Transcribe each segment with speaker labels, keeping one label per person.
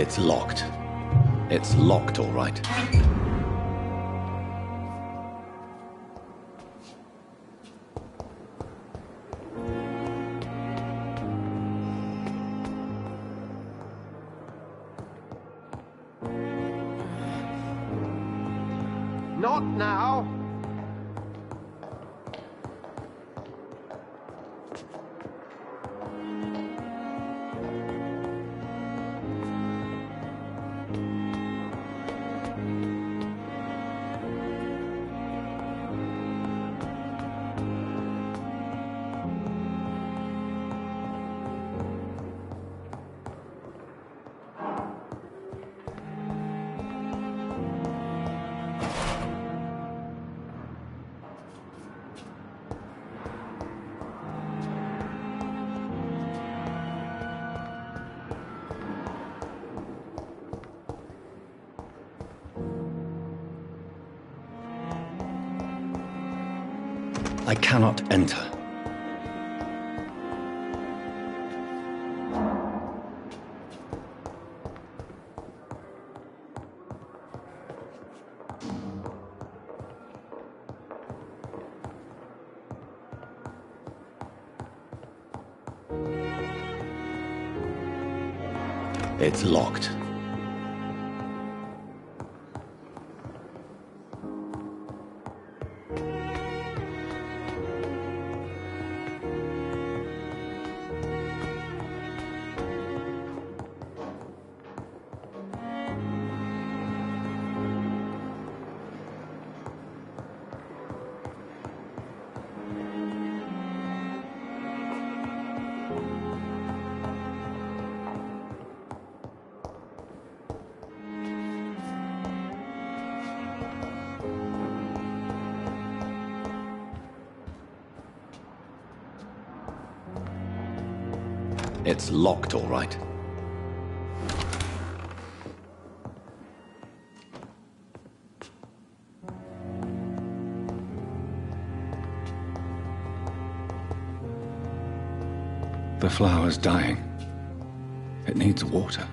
Speaker 1: It's locked. It's locked, all right.
Speaker 2: Not now!
Speaker 1: I cannot enter. It's locked. It's locked, all right. The flower's dying. It needs water.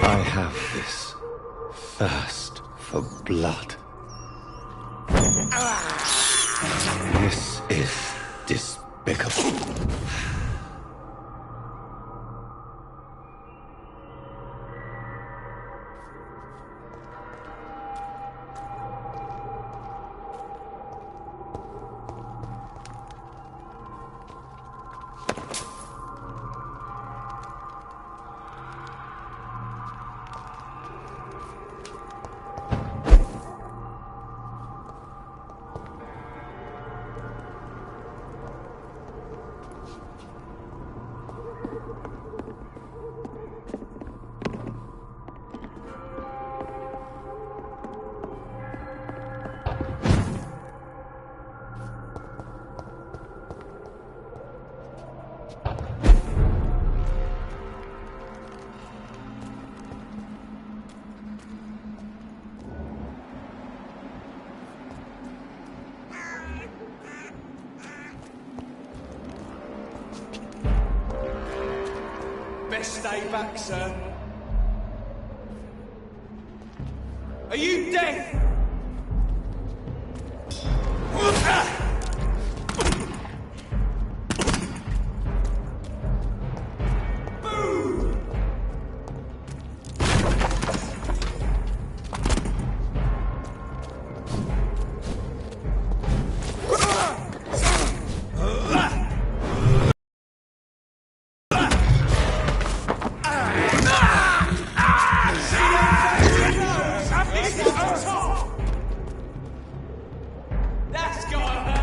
Speaker 1: I have this thirst for blood. This is despicable.
Speaker 3: Best stay back, sir. Are you deaf? That's gotta hurt.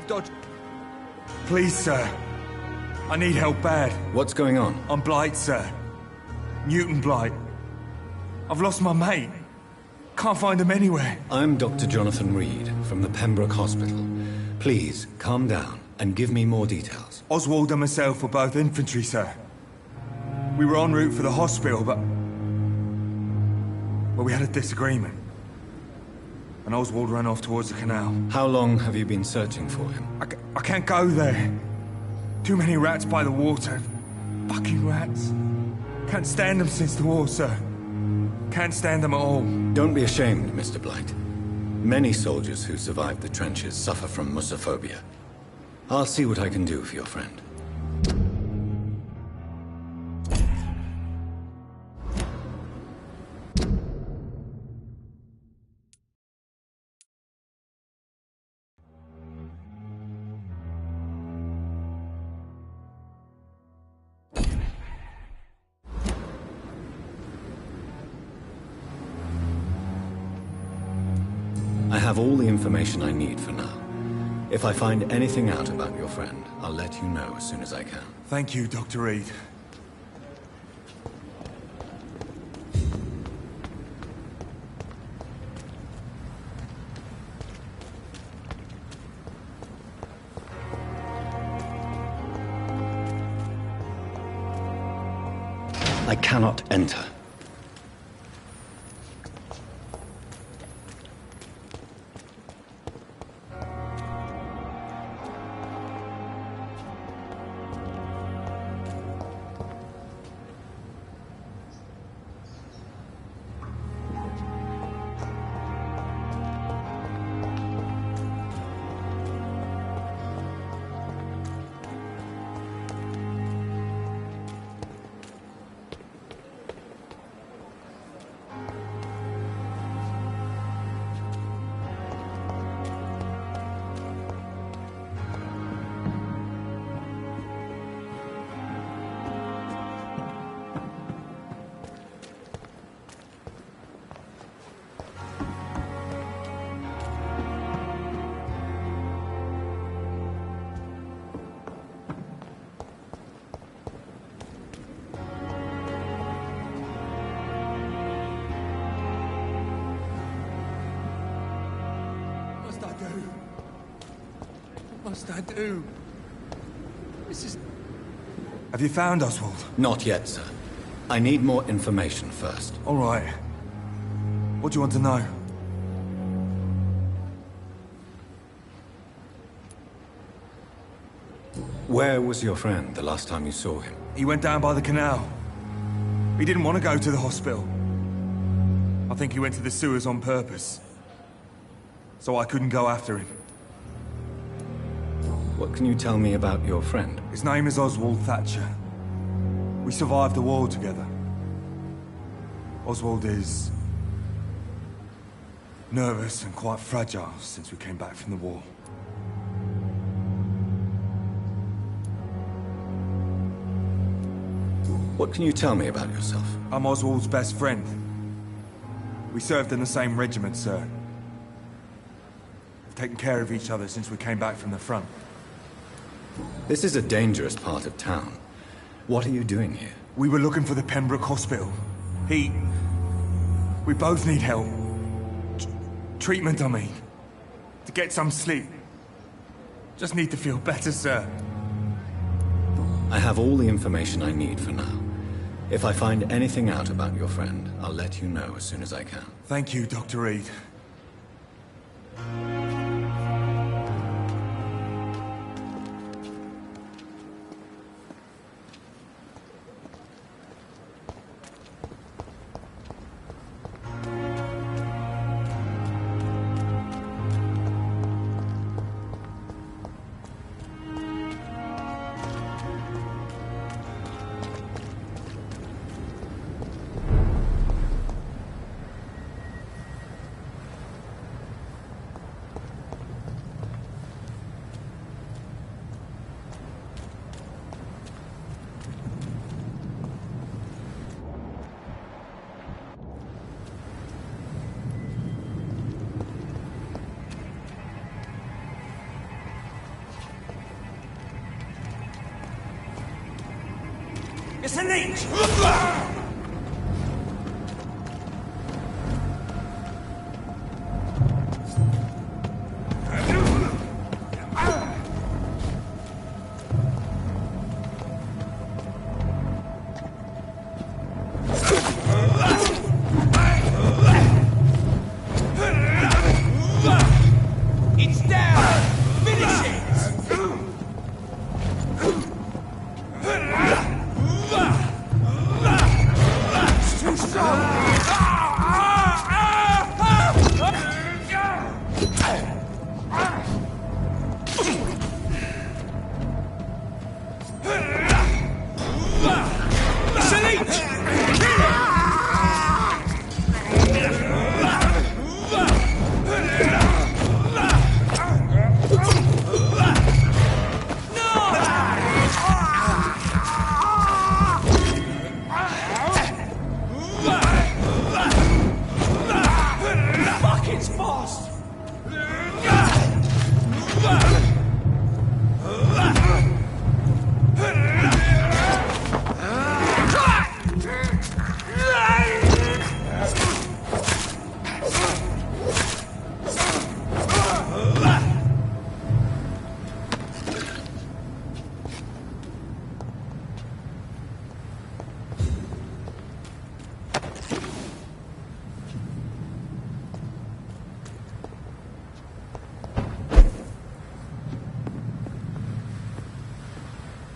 Speaker 3: We've dodged... Please, sir. I need help bad.
Speaker 4: What's going on?
Speaker 3: I'm Blight, sir. Newton Blight. I've lost my mate. Can't find him anywhere.
Speaker 4: I'm Dr. Jonathan Reed from the Pembroke Hospital. Please, calm down and give me more details.
Speaker 3: Oswald and myself were both infantry, sir. We were en route for the hospital, but we had a disagreement. And Oswald ran off towards the canal.
Speaker 4: How long have you been searching for him?
Speaker 3: I can't go there. Too many rats by the water. Fucking rats. Can't stand them since the war, sir. Can't stand them at all.
Speaker 4: Don't be ashamed, Mr. Blight. Many soldiers who survived the trenches suffer from musophobia. I'll see what I can do for your friend. I have all the information I need for now. If I find anything out about your friend, I'll let you know as soon as I can.
Speaker 3: Thank you, Dr. Reed.
Speaker 1: I cannot enter.
Speaker 3: What must I do? This is... Have you found Oswald?
Speaker 4: Not yet, sir. I need more information first.
Speaker 3: All right. What do you want to know?
Speaker 4: Where was your friend the last time you saw him?
Speaker 3: He went down by the canal. He didn't want to go to the hospital. I think he went to the sewers on purpose. So I couldn't go after him.
Speaker 4: What can you tell me about your friend?
Speaker 3: His name is Oswald Thatcher. We survived the war together. Oswald is... nervous and quite fragile since we came back from the war.
Speaker 4: What can you tell me about yourself?
Speaker 3: I'm Oswald's best friend. We served in the same regiment, sir. We've taken care of each other since we came back from the front.
Speaker 4: This is a dangerous part of town. What are you doing here?
Speaker 3: We were looking for the Pembroke Hospital. We both need help. Treatment, I mean. To get some sleep. Just need to feel better, sir.
Speaker 4: I have all the information I need for now. If I find anything out about your friend, I'll let you know as soon as I can.
Speaker 3: Thank you, Dr. Reed.
Speaker 5: It's a leech! It's down! Finish it! It's too strong! It's a leech! Fuck, it's fast!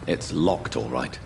Speaker 1: It's locked, all right.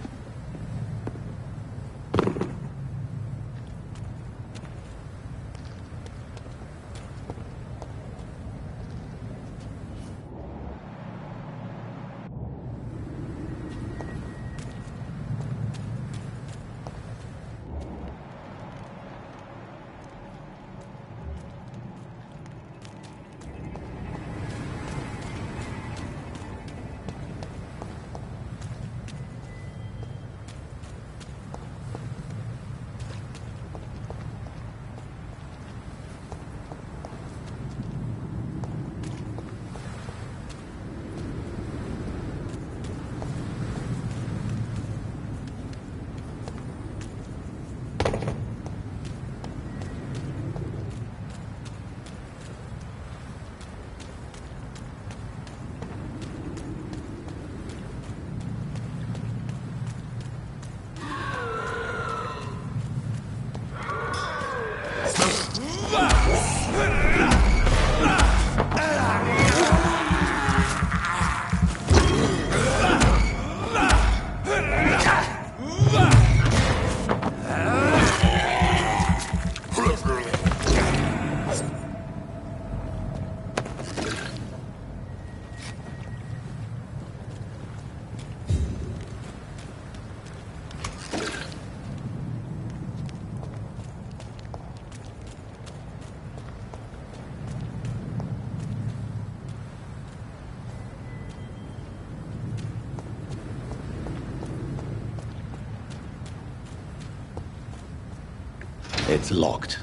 Speaker 1: It's locked.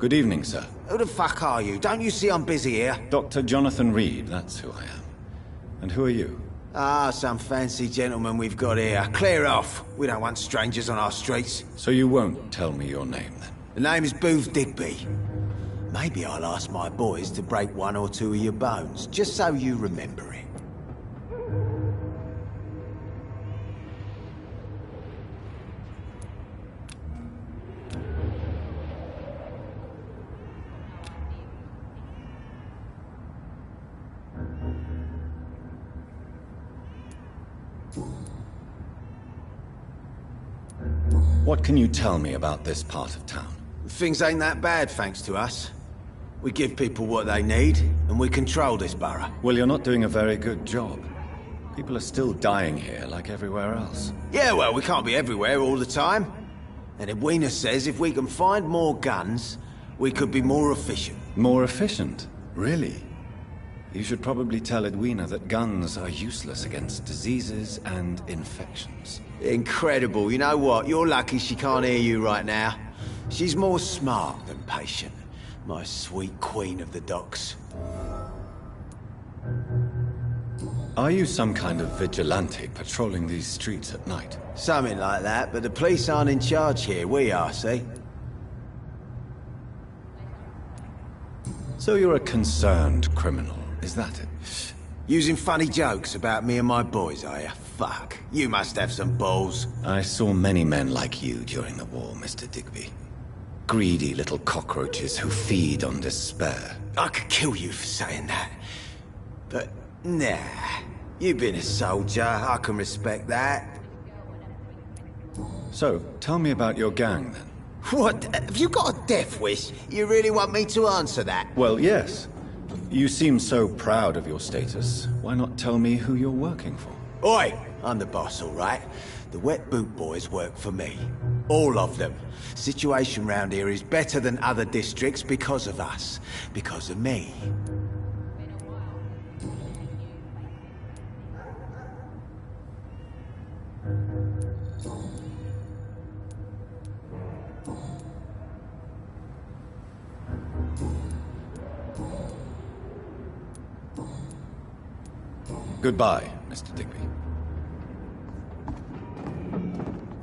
Speaker 4: Good evening, sir.
Speaker 6: Who the fuck are you? Don't you see I'm busy here?
Speaker 4: Dr. Jonathan Reed, that's who I am. And who are you?
Speaker 6: Ah, some fancy gentleman we've got here. Clear off. We don't want strangers on our streets.
Speaker 4: So you won't tell me your name, then?
Speaker 6: The name is Booth Digby. Maybe I'll ask my boys to break one or two of your bones, just so you remember it.
Speaker 4: What can you tell me about this part of town?
Speaker 6: Things ain't that bad, thanks to us. We give people what they need, and we control this borough.
Speaker 4: Well, you're not doing a very good job. People are still dying here, like everywhere else.
Speaker 6: Yeah, well, we can't be everywhere all the time. And Edwina says if we can find more guns, we could be more efficient.
Speaker 4: More efficient? Really? You should probably tell Edwina that guns are useless against diseases and infections.
Speaker 6: Incredible. You know what? You're lucky she can't hear you right now. She's more smart than patient. My sweet queen of the docks.
Speaker 4: Are you some kind of vigilante patrolling these streets at night?
Speaker 6: Something like that, but the police aren't in charge here. We are, see?
Speaker 4: So you're a concerned criminal, is that it?
Speaker 6: Using funny jokes about me and my boys, are you? Fuck. You must have some balls.
Speaker 4: I saw many men like you during the war, Mr. Digby. Greedy little cockroaches who feed on despair.
Speaker 6: I could kill you for saying that. But, nah. You've been a soldier. I can respect that.
Speaker 4: So, tell me about your gang, then.
Speaker 6: What? Have you got a death wish? You really want me to answer that?
Speaker 4: Well, yes. You seem so proud of your status. Why not tell me who you're working for?
Speaker 6: Oi! I'm the boss, all right? The Wet Boot Boys work for me. All of them. Situation round here is better than other districts because of us. Because of me.
Speaker 4: Goodbye, Mr. Digby.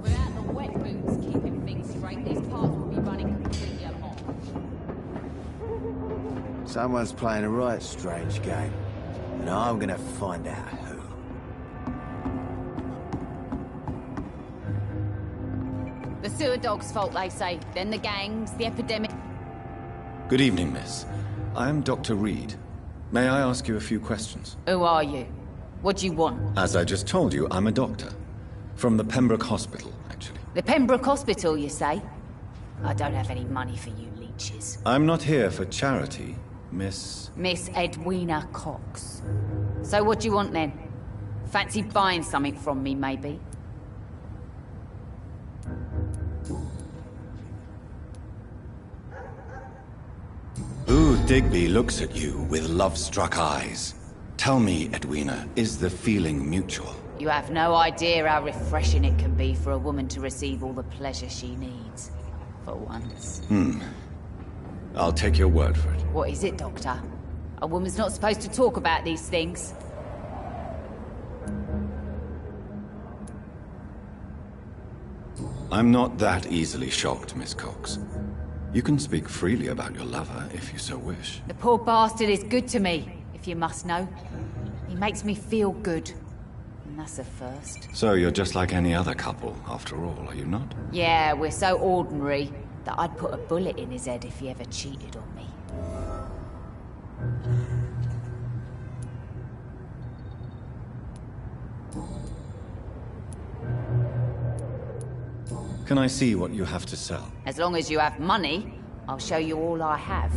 Speaker 7: Without the wet boots keeping things straight, these parts will be running completely amok.
Speaker 6: Someone's playing a right strange game. And I'm gonna find out who.
Speaker 7: The sewer dog's fault, they say. Then the gangs, the epidemic.
Speaker 4: Good evening, miss. I am Dr. Reed. May I ask you a few questions?
Speaker 7: Who are you? What do you want?
Speaker 4: As I just told you, I'm a doctor. From the Pembroke Hospital, actually.
Speaker 7: The Pembroke Hospital, you say? I don't have any money for you leeches.
Speaker 4: I'm not here for charity, Miss...
Speaker 7: Miss Edwina Cox. So what do you want then? Fancy buying something from me, maybe?
Speaker 4: Ooh, Digby looks at you with love-struck eyes. Tell me, Edwina, is the feeling mutual?
Speaker 7: You have no idea how refreshing it can be for a woman to receive all the pleasure she needs. For once.
Speaker 4: I'll take your word for it.
Speaker 7: What is it, Doctor? A woman's not supposed to talk about these things.
Speaker 4: I'm not that easily shocked, Miss Cox. You can speak freely about your lover, if you so wish.
Speaker 7: The poor bastard is good to me, if you must know. He makes me feel good. And that's a first.
Speaker 4: So you're just like any other couple, after all, are you not?
Speaker 7: Yeah, we're so ordinary that I'd put a bullet in his head if he ever cheated on me.
Speaker 4: Can I see what you have to sell?
Speaker 7: As long as you have money, I'll show you all I have.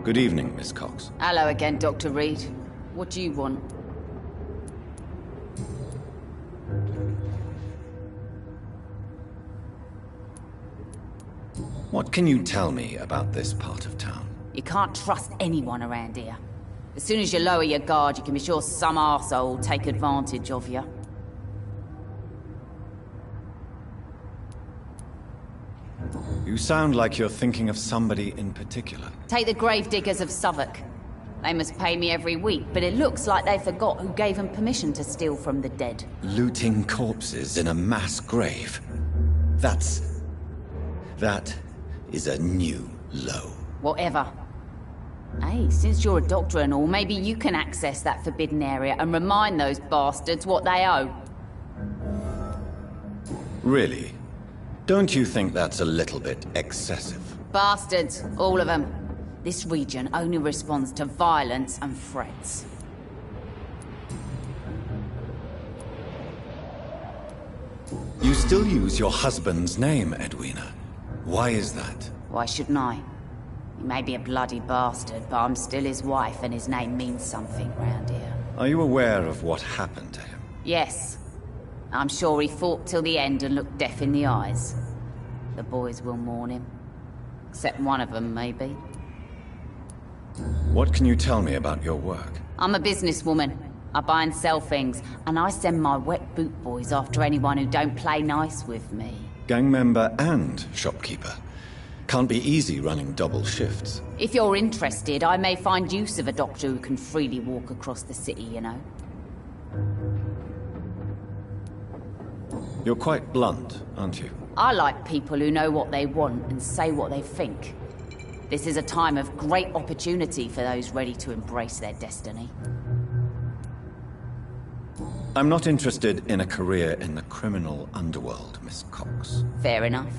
Speaker 4: Good evening, Miss Cox.
Speaker 7: Hello again, Dr. Reed. What do you want?
Speaker 4: What can you tell me about this part of town?
Speaker 7: You can't trust anyone around here. As soon as you lower your guard, you can be sure some arsehole will take advantage of you.
Speaker 4: You sound like you're thinking of somebody in particular.
Speaker 7: Take the gravediggers of Southwark. They must pay me every week, but it looks like they forgot who gave them permission to steal from the dead.
Speaker 4: Looting corpses in a mass grave. That is a new low.
Speaker 7: Whatever. Hey, since you're a doctor and all, maybe you can access that forbidden area and remind those bastards what they owe.
Speaker 4: Really? Don't you think that's a little bit excessive?
Speaker 7: Bastards, all of them. This region only responds to violence and threats.
Speaker 4: You still use your husband's name, Edwina. Why is that?
Speaker 7: Why shouldn't I? He may be a bloody bastard, but I'm still his wife and his name means something round here.
Speaker 4: Are you aware of what happened to him?
Speaker 7: Yes. I'm sure he fought till the end and looked death in the eyes. The boys will mourn him. Except one of them, maybe.
Speaker 4: What can you tell me about your work?
Speaker 7: I'm a businesswoman. I buy and sell things, and I send my wet boot boys after anyone who don't play nice with me.
Speaker 4: Gang member and shopkeeper. Can't be easy running double shifts.
Speaker 7: If you're interested, I may find use of a doctor who can freely walk across the city, you know.
Speaker 4: You're quite blunt, aren't you?
Speaker 7: I like people who know what they want and say what they think. This is a time of great opportunity for those ready to embrace their destiny.
Speaker 4: I'm not interested in a career in the criminal underworld, Miss Cox.
Speaker 7: Fair enough.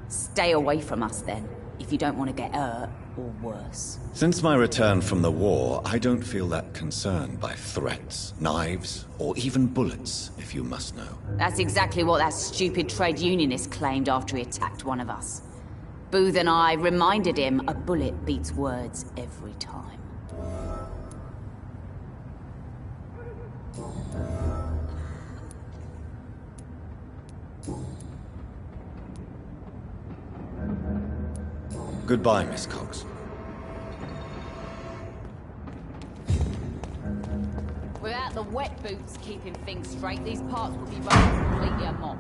Speaker 7: Stay away from us then, if you don't want to get hurt or worse.
Speaker 4: Since my return from the war, I don't feel that concerned by threats, knives, or even bullets, if you must know.
Speaker 7: That's exactly what that stupid trade unionist claimed after he attacked one of us. Booth and I reminded him a bullet beats words every time.
Speaker 4: Goodbye, Miss Cox.
Speaker 7: Without the wet boots keeping things straight, these parts would be running completely amok.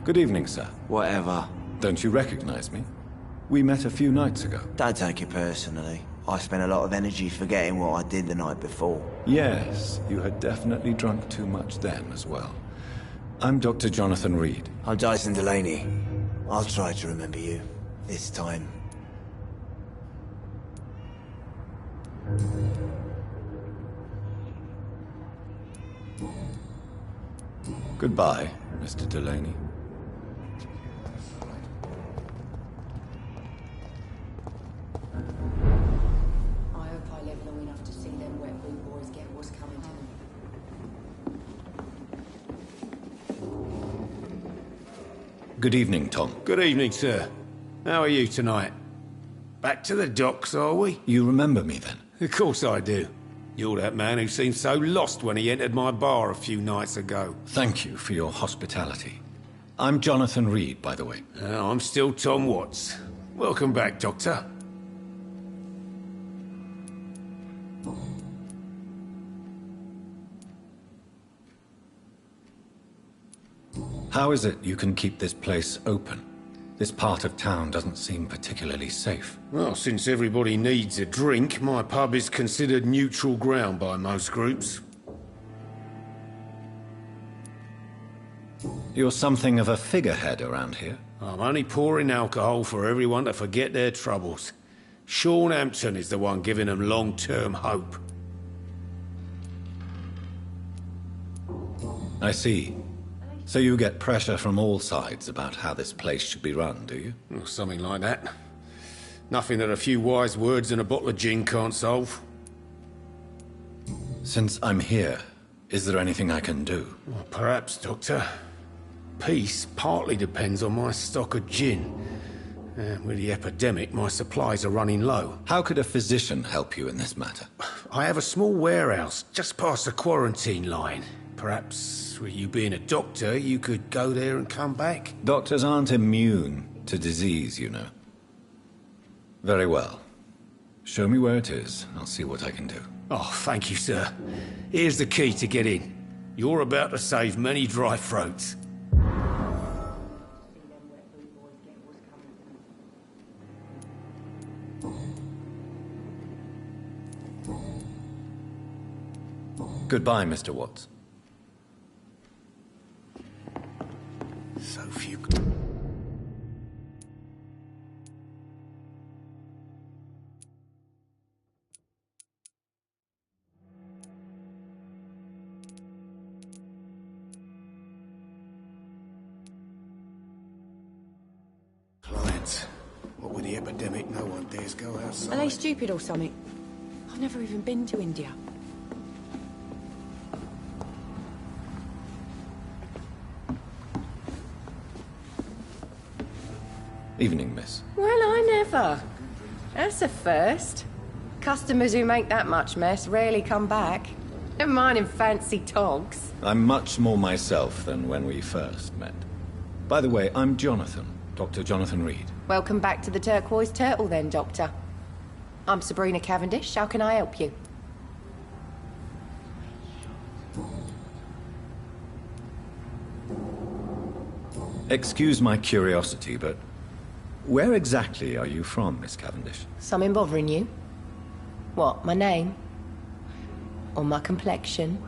Speaker 4: Good evening, sir.
Speaker 8: Whatever.
Speaker 4: Don't you recognize me? We met a few nights ago.
Speaker 8: Don't take it personally. I spent a lot of energy forgetting what I did the night before.
Speaker 4: Yes, you had definitely drunk too much then as well. I'm Dr. Jonathan Reed.
Speaker 8: I'm Jason Delaney. I'll try to remember you. This time.
Speaker 4: Goodbye, Mr. Delaney.
Speaker 9: I hope I live long enough to see them wet boot boys get what's coming to them.
Speaker 4: Good evening, Tom.
Speaker 10: Good evening, sir. How are you tonight? Back to the docks, are we?
Speaker 4: You remember me then?
Speaker 10: Of course I do. You're that man who seemed so lost when he entered my bar a few nights ago.
Speaker 4: Thank you for your hospitality. I'm Jonathan Reed, by the way.
Speaker 10: I'm still Tom Watts. Welcome back, Doctor.
Speaker 4: How is it you can keep this place open? This part of town doesn't seem particularly safe.
Speaker 10: Well, since everybody needs a drink, my pub is considered neutral ground by most groups.
Speaker 4: You're something of a figurehead around here.
Speaker 10: I'm only pouring alcohol for everyone to forget their troubles. Sean Hampton is the one giving them long-term hope.
Speaker 4: I see. So you get pressure from all sides about how this place should be run, do you?
Speaker 10: Or something like that. Nothing that a few wise words and a bottle of gin can't solve.
Speaker 4: Since I'm here, is there anything I can do?
Speaker 10: Well, perhaps, Doctor. Peace partly depends on my stock of gin. With the epidemic, my supplies are running low.
Speaker 4: How could a physician help you in this matter?
Speaker 10: I have a small warehouse just past the quarantine line. Perhaps, with you being a doctor, you could go there and come back?
Speaker 4: Doctors aren't immune to disease, you know. Very well. Show me where it is. I'll see what I can do.
Speaker 10: Oh, thank you, sir. Here's the key to get in. You're about to save many dry throats.
Speaker 4: Goodbye, Mr. Watts.
Speaker 10: So few... Clients. What with the epidemic, no one dares go outside.
Speaker 9: Are they stupid or something? I've never even been to India.
Speaker 4: Evening, miss.
Speaker 9: Well, I never. That's a first. Customers who make that much mess rarely come back. Never mind in fancy togs.
Speaker 4: I'm much more myself than when we first met. By the way, I'm Jonathan, Dr. Jonathan Reed.
Speaker 9: Welcome back to the Turquoise Turtle then, Doctor. I'm Sabrina Cavendish. How can I help you?
Speaker 4: Excuse my curiosity, but where exactly are you from, Miss Cavendish?
Speaker 9: Something bothering you? What, my name? Or my complexion?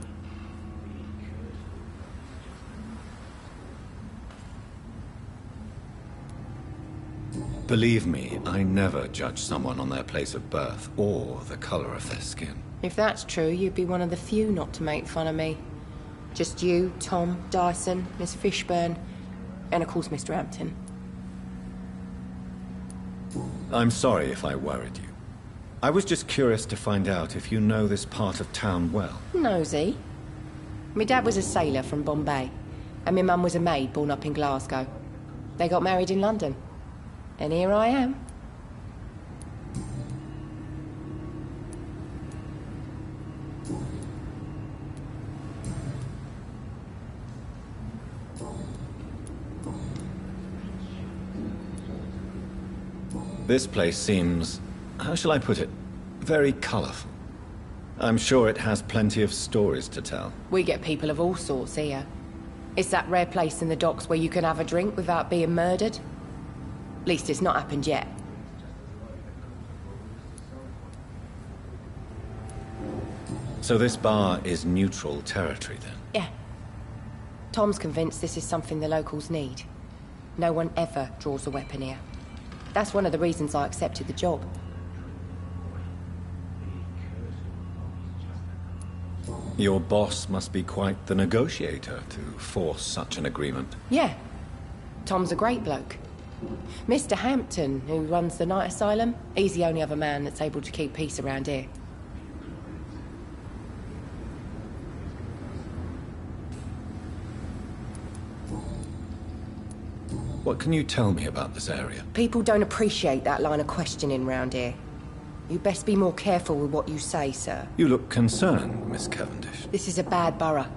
Speaker 4: Believe me, I never judge someone on their place of birth or the color of their skin.
Speaker 9: If that's true, you'd be one of the few not to make fun of me. Just you, Tom, Dyson, Miss Fishburne, and of course Mr. Hampton.
Speaker 4: I'm sorry if I worried you. I was just curious to find out if you know this part of town well.
Speaker 9: Nosy. My dad was a sailor from Bombay, and my mum was a maid born up in Glasgow. They got married in London. And here I am.
Speaker 4: This place seems, how shall I put it, very colorful. I'm sure it has plenty of stories to tell.
Speaker 9: We get people of all sorts here. It's that rare place in the docks where you can have a drink without being murdered. At least it's not happened yet.
Speaker 4: So this bar is neutral territory, then?
Speaker 9: Yeah. Tom's convinced this is something the locals need. No one ever draws a weapon here. That's one of the reasons I accepted the job.
Speaker 4: Your boss must be quite the negotiator to force such an agreement.
Speaker 9: Yeah. Tom's a great bloke. Mr. Hampton, who runs the night asylum, he's the only other man that's able to keep peace around here.
Speaker 4: What can you tell me about this area?
Speaker 9: People don't appreciate that line of questioning round here. You best be more careful with what you say, sir.
Speaker 4: You look concerned, Miss Cavendish.
Speaker 9: This is a bad borough.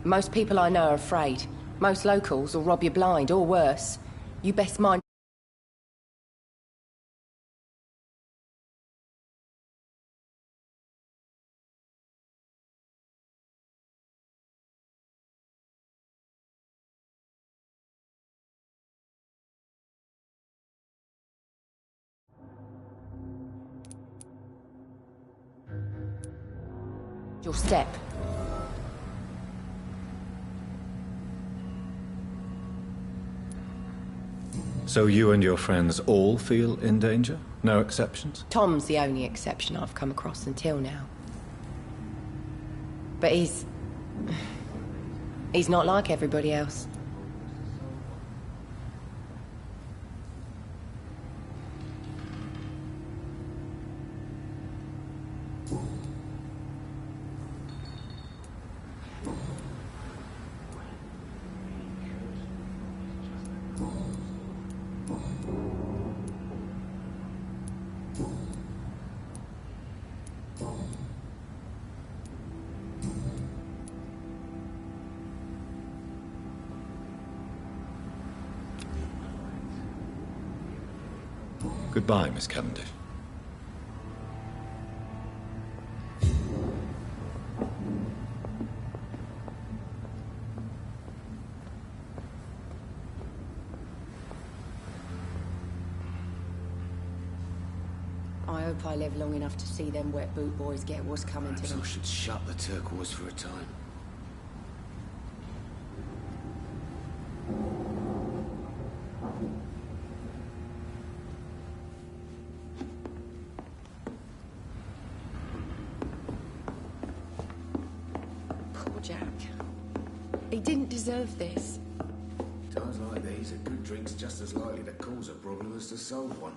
Speaker 9: Most people I know are afraid. Most locals will rob you blind, or worse. You best mind... your step.
Speaker 4: So you and your friends all feel in danger? No exceptions?
Speaker 9: Tom's the only exception I've come across until now. But he's not like everybody else.
Speaker 4: Goodbye, Miss Cavendish.
Speaker 9: I hope I live long enough to see them wet boot boys get what's coming to
Speaker 10: Perhaps
Speaker 9: them.
Speaker 10: I should shut the turquoise for a time.
Speaker 9: Poor Jack. He didn't deserve this.
Speaker 10: Times like these, a good drink's just as likely to cause a problem as to solve one.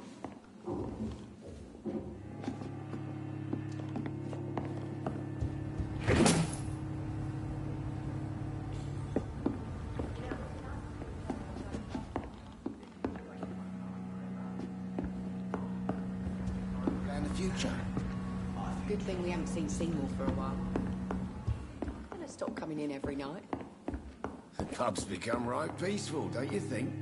Speaker 6: Plan the future.
Speaker 9: Good thing we haven't seen Seymour for a while. I'm gonna stop coming in every night.
Speaker 10: The pub's become right peaceful, don't you think?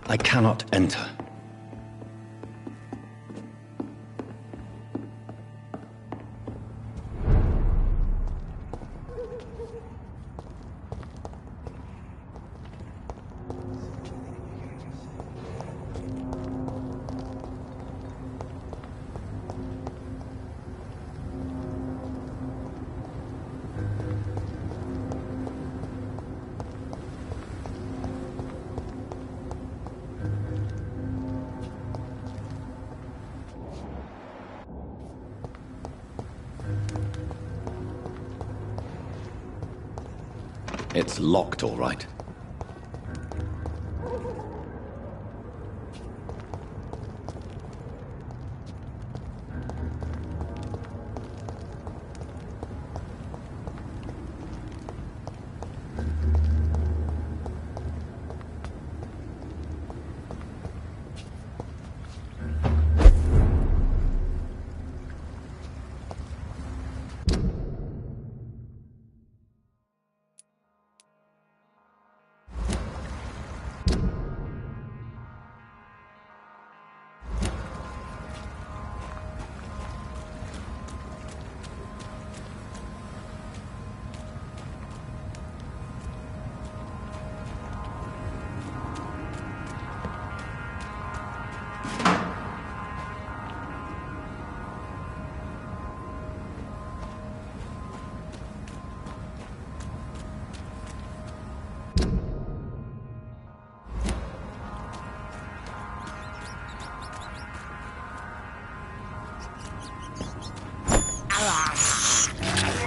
Speaker 1: I cannot enter. It's locked, all right.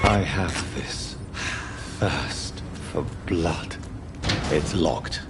Speaker 1: I have this thirst for blood. It's locked.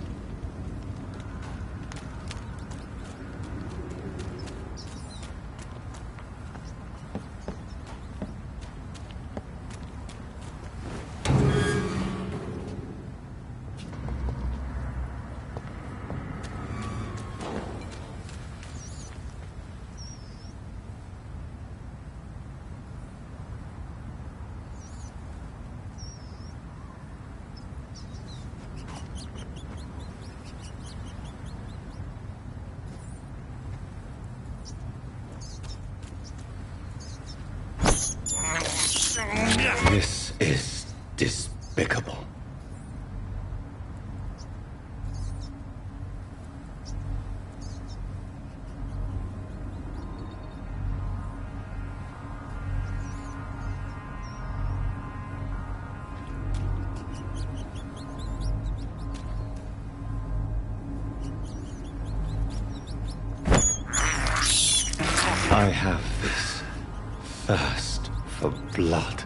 Speaker 1: This is despicable. I have this thirst for blood.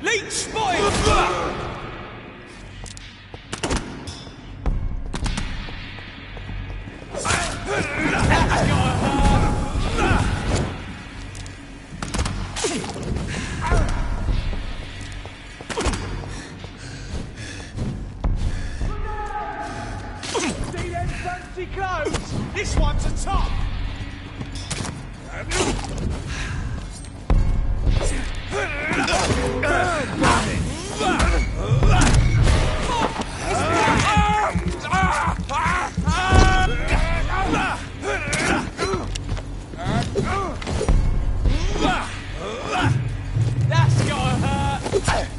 Speaker 5: Leech spotted! See them fancy clothes? This one's a top! That's gotta hurt!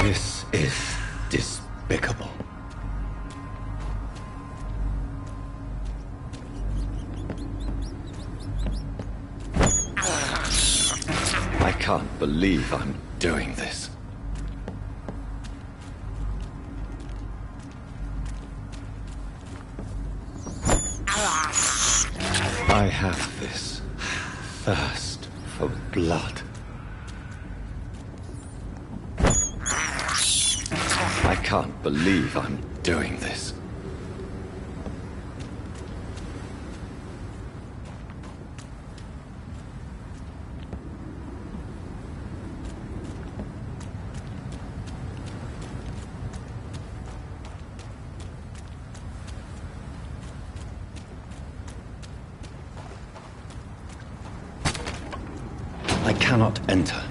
Speaker 1: This is despicable. I can't believe I'm doing this. I have this thirst for blood. I can't believe I'm doing this. I cannot enter.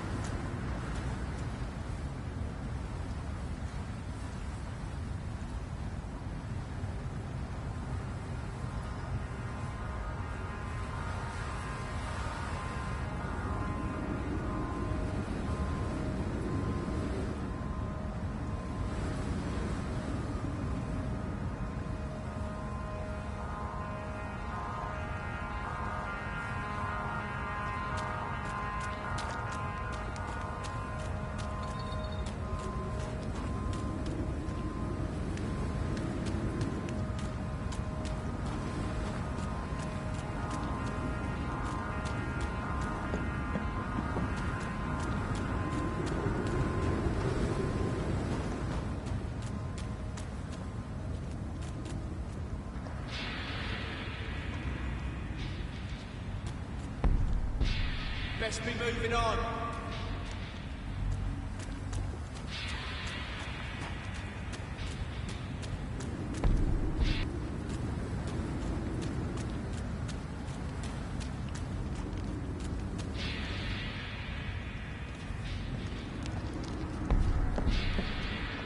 Speaker 5: Best be moving on.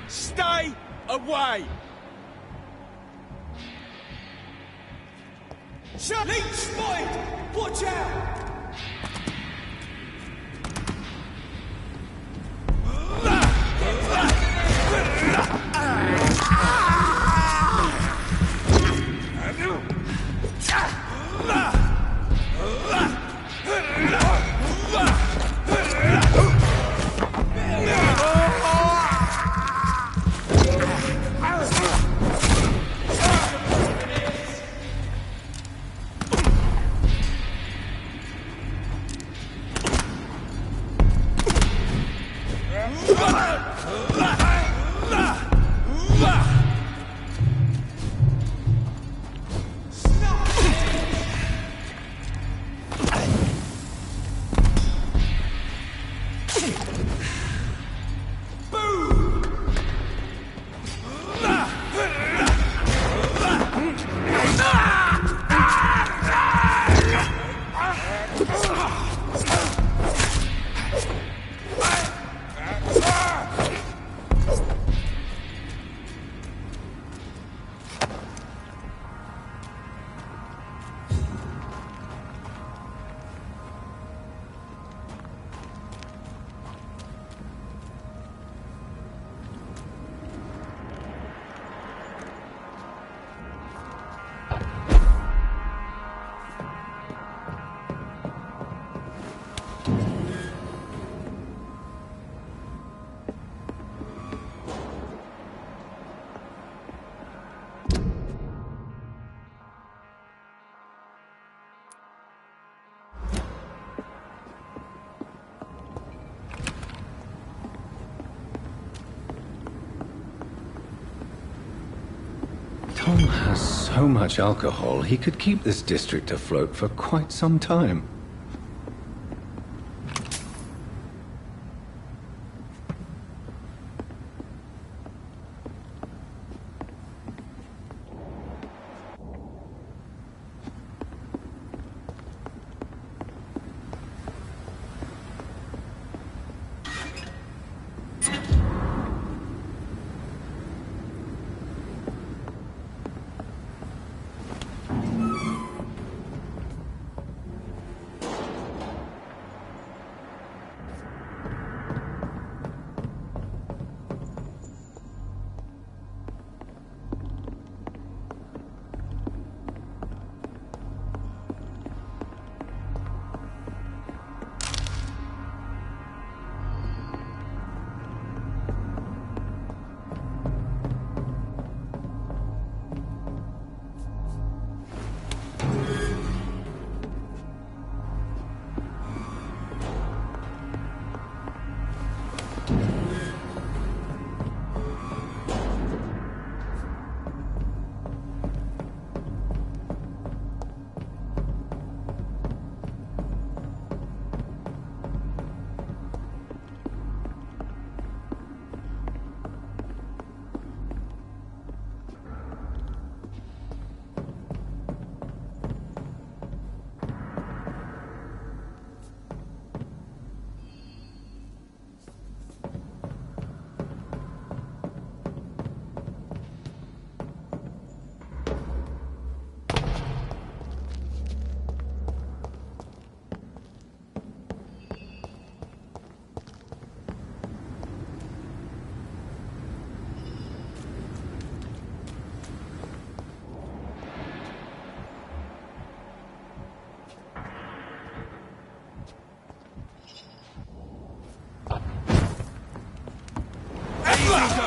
Speaker 5: Stay away! Shut! Leech spotted! Watch out!
Speaker 4: Tom has so much alcohol, he could keep this district afloat for quite some time.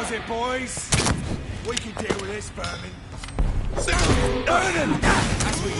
Speaker 5: Does it, boys? We can deal with this vermin. As we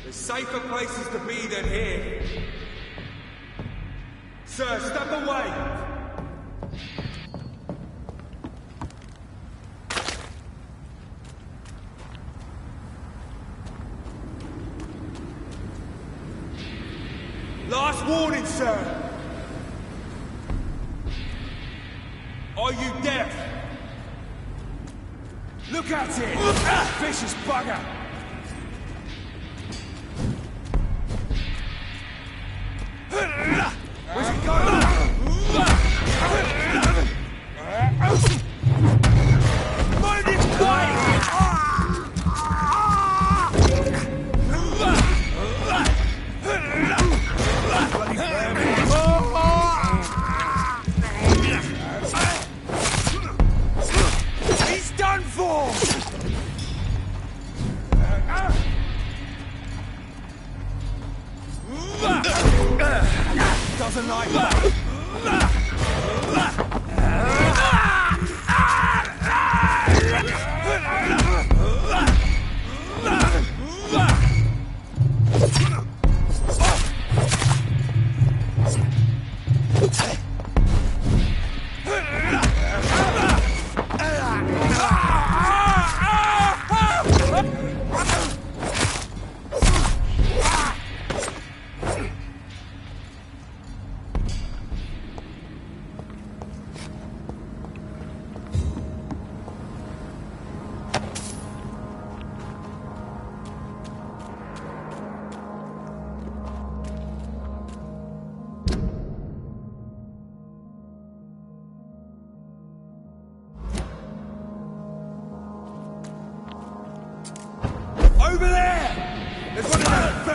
Speaker 5: There's safer places to be than here. Sir, step away! Last warning, sir! Are you deaf? Look at it! Vicious bugger! Where's it going? Mind its way! He's done for! Doesn't like that.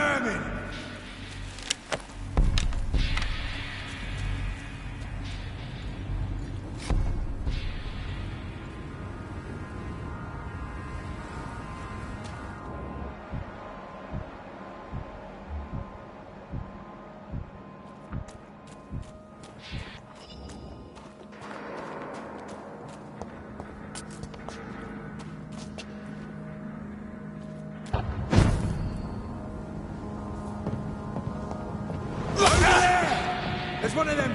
Speaker 3: vermin! There's one of them.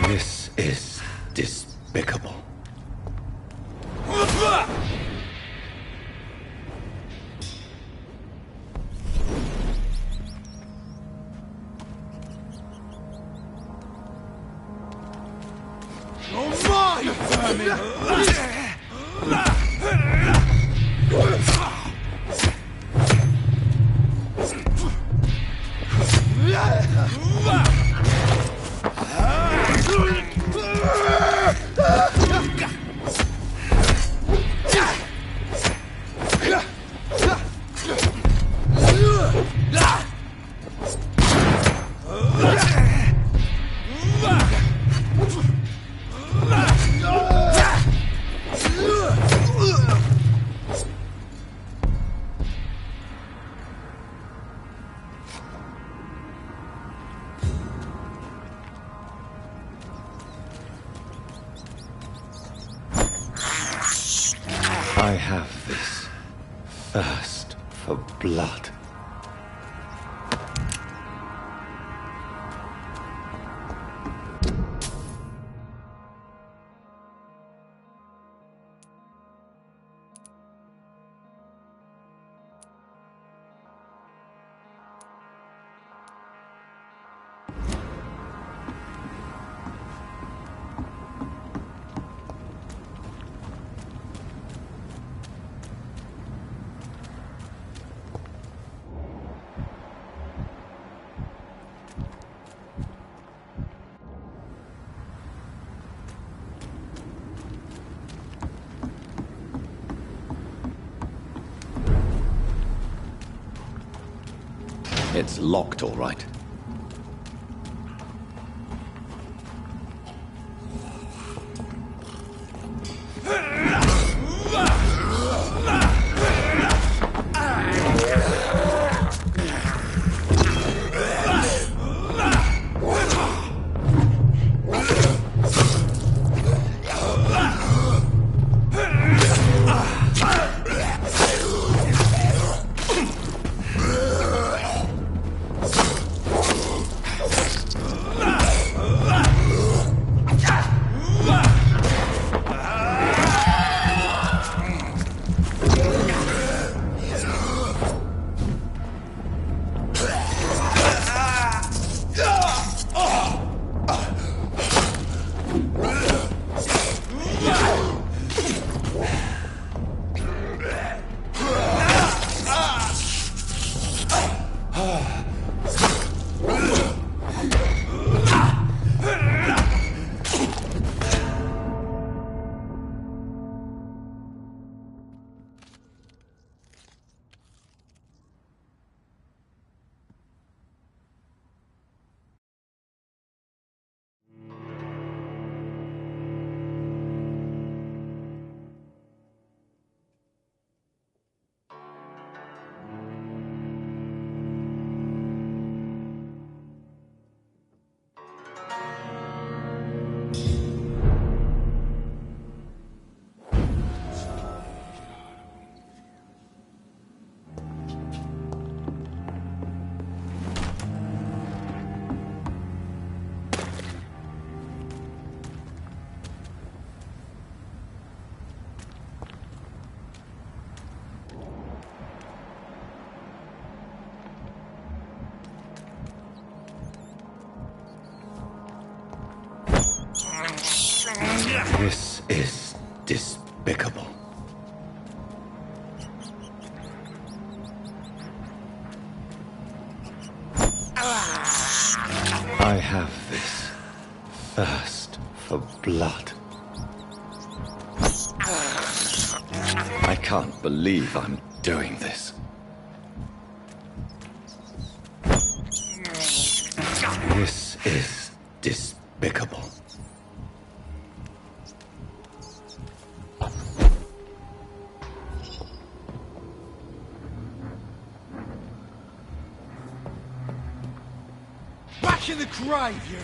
Speaker 1: This is despicable. I have this thirst for blood. It's locked, all right. This is despicable. I have this thirst for blood. I can't believe I'm doing this. This is despicable.
Speaker 5: Back in the grave, you!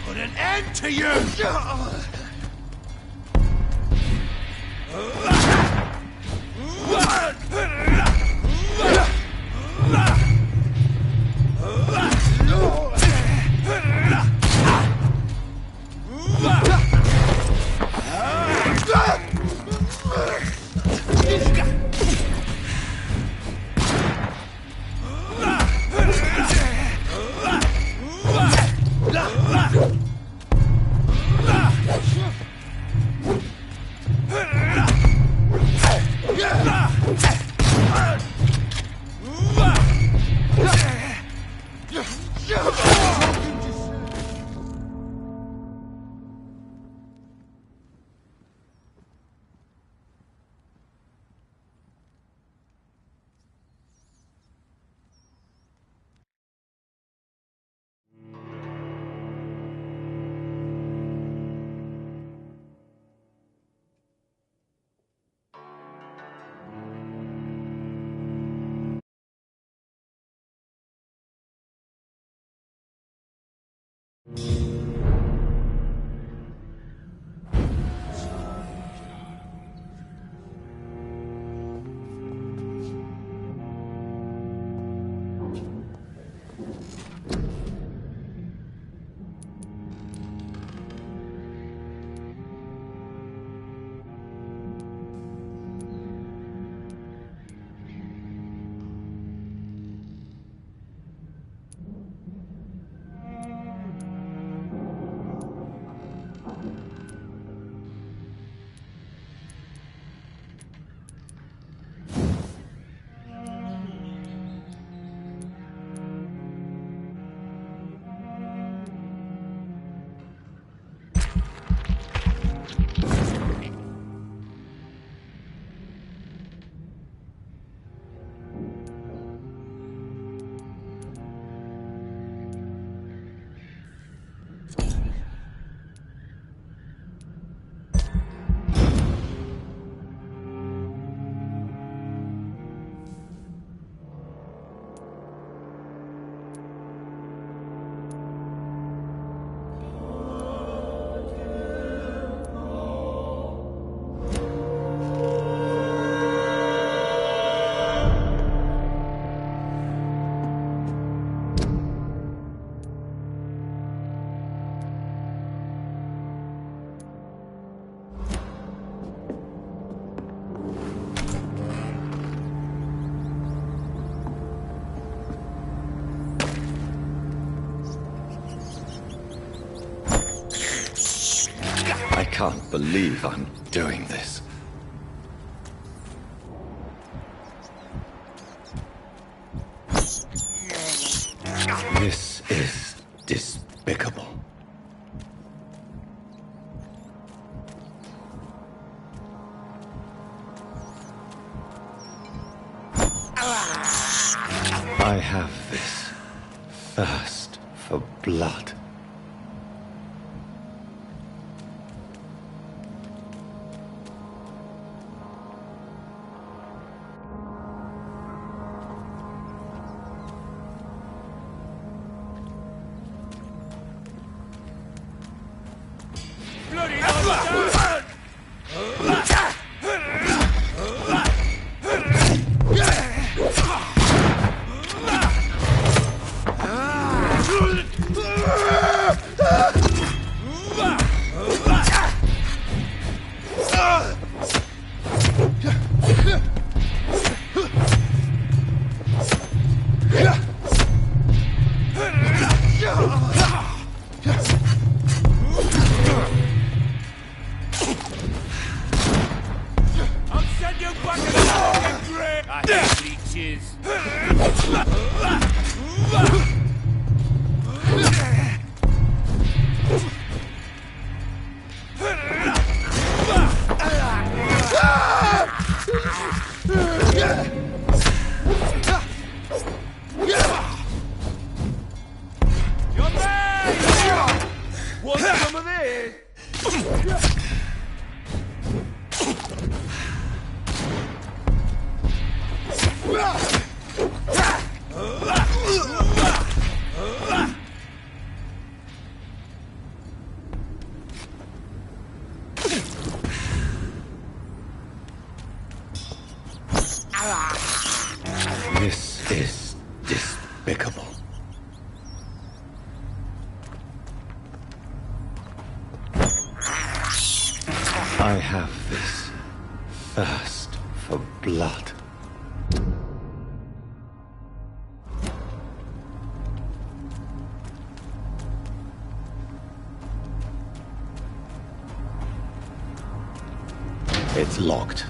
Speaker 5: Put an end to you!
Speaker 1: I can't believe I'm doing this. This is despicable. I have this thirst for blood. This is despicable. I have this thirst for blood. It's locked.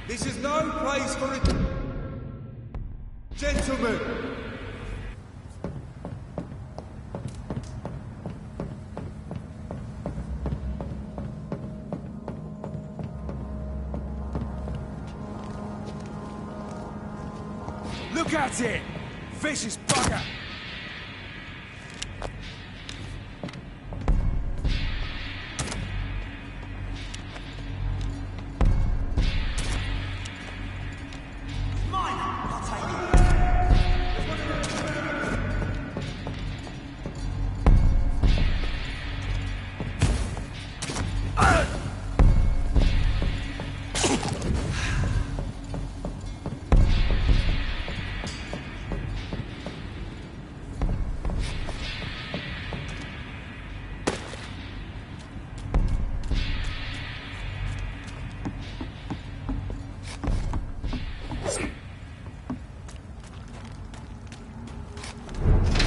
Speaker 5: This is no place for a... Gentlemen! Look at it! Vicious bugger!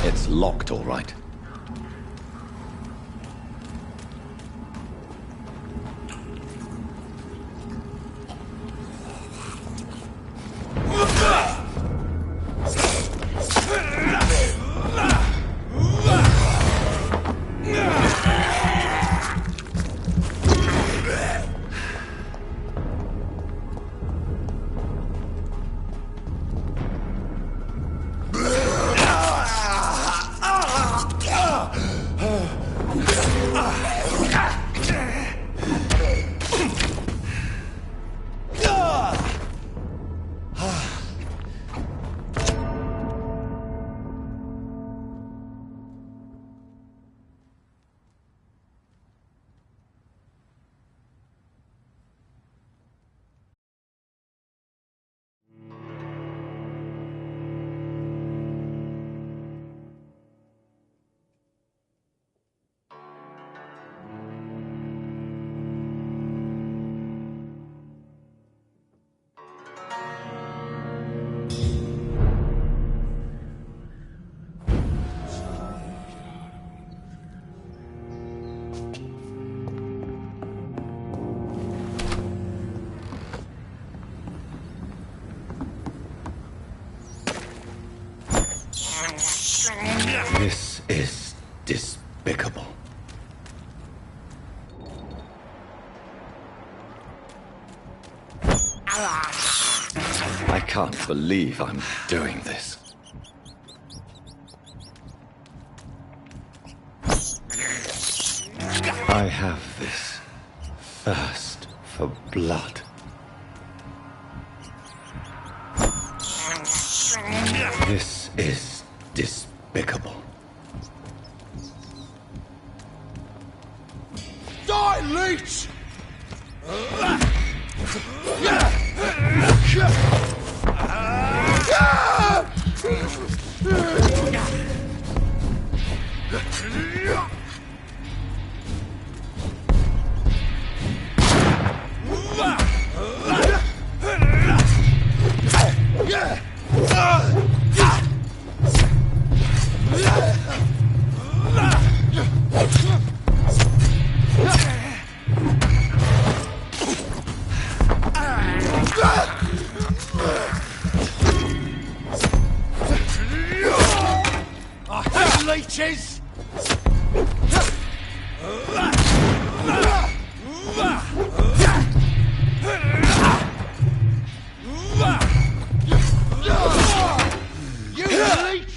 Speaker 1: It's locked, all right. This is despicable. I can't believe I'm doing this. I have this thirst for blood. This is despicable.
Speaker 5: Die, leech! Leeches! You leech!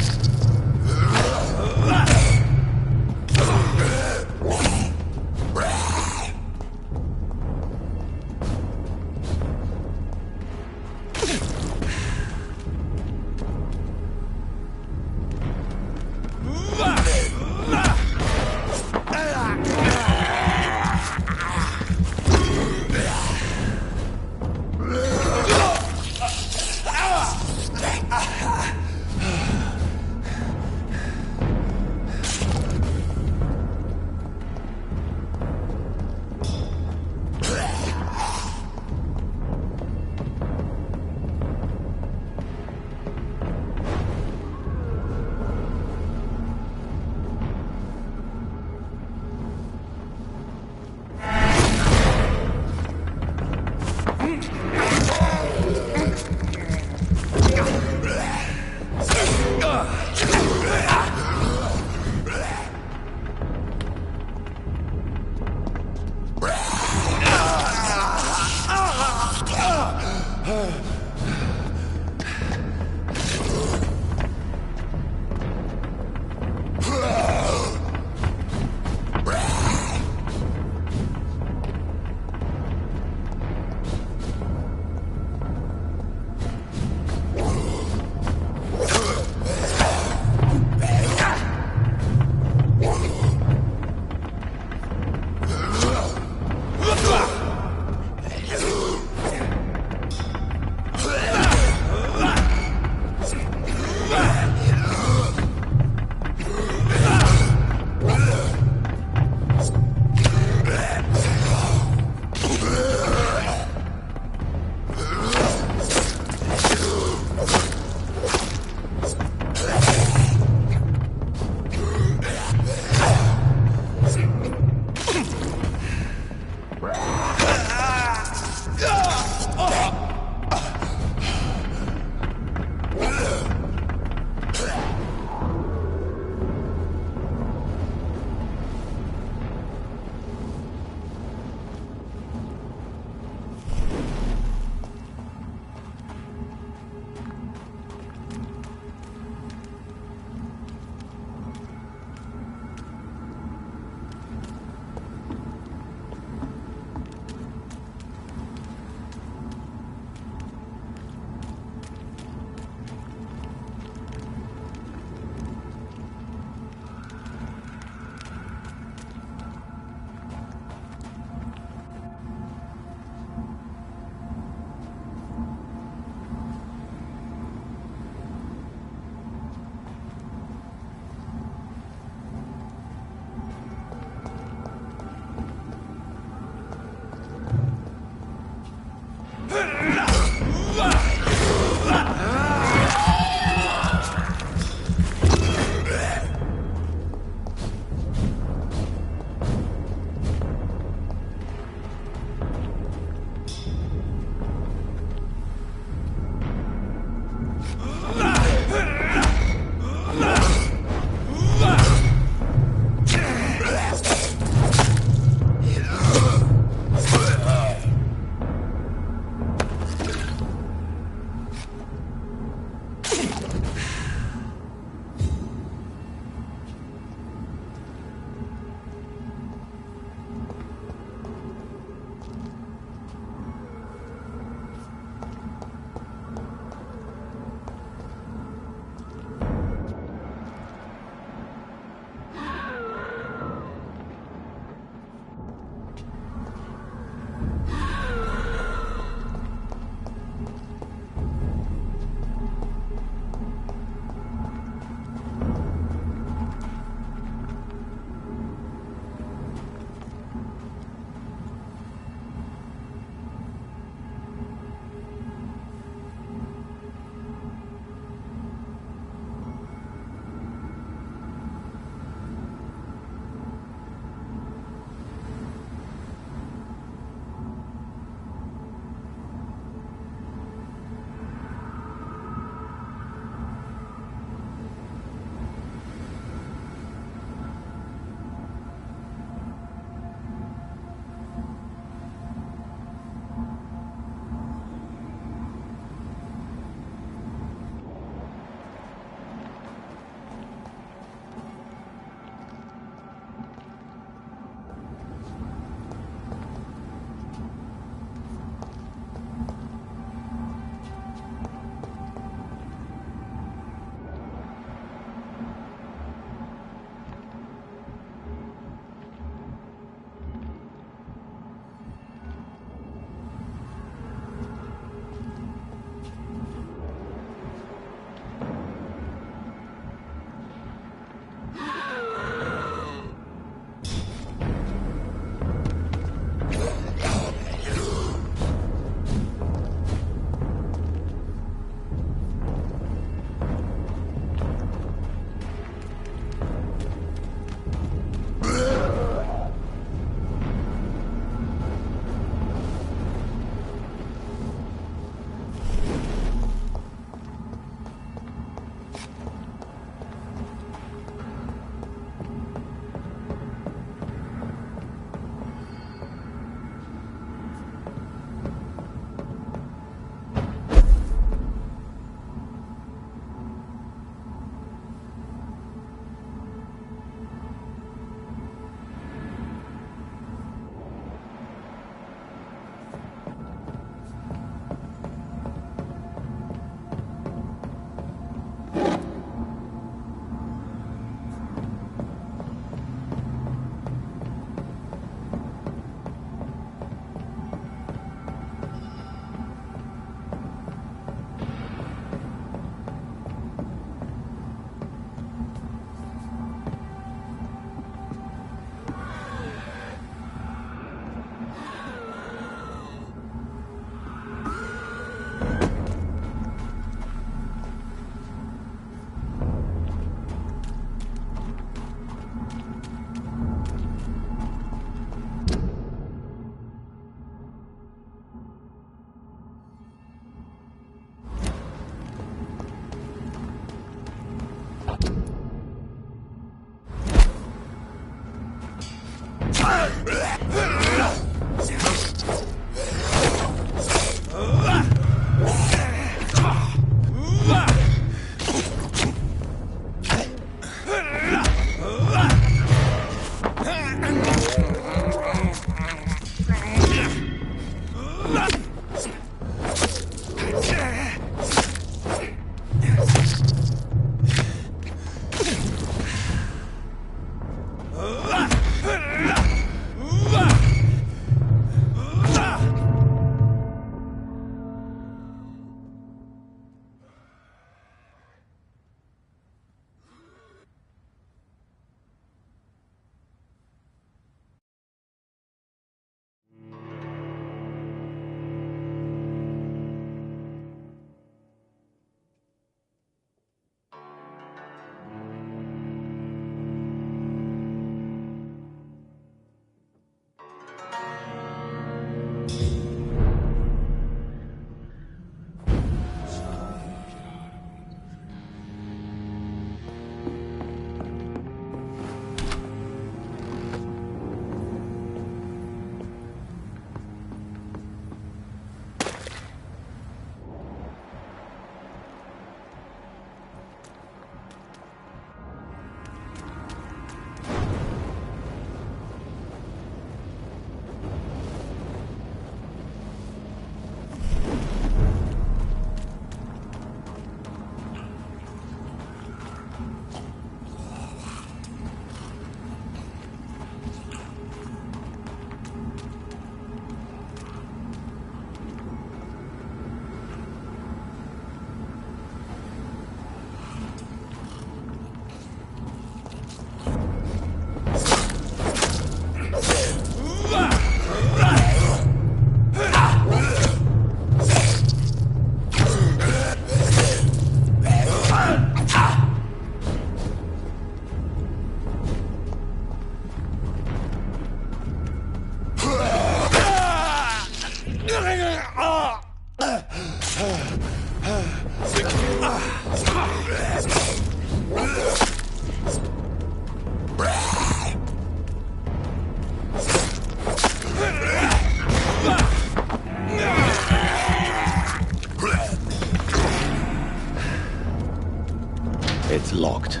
Speaker 1: It's locked.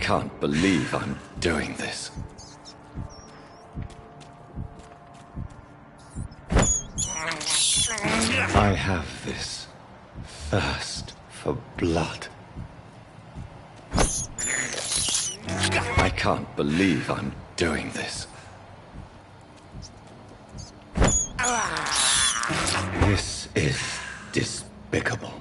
Speaker 1: can't believe I'm doing this. I have this thirst for blood. I can't believe I'm doing this. This is despicable.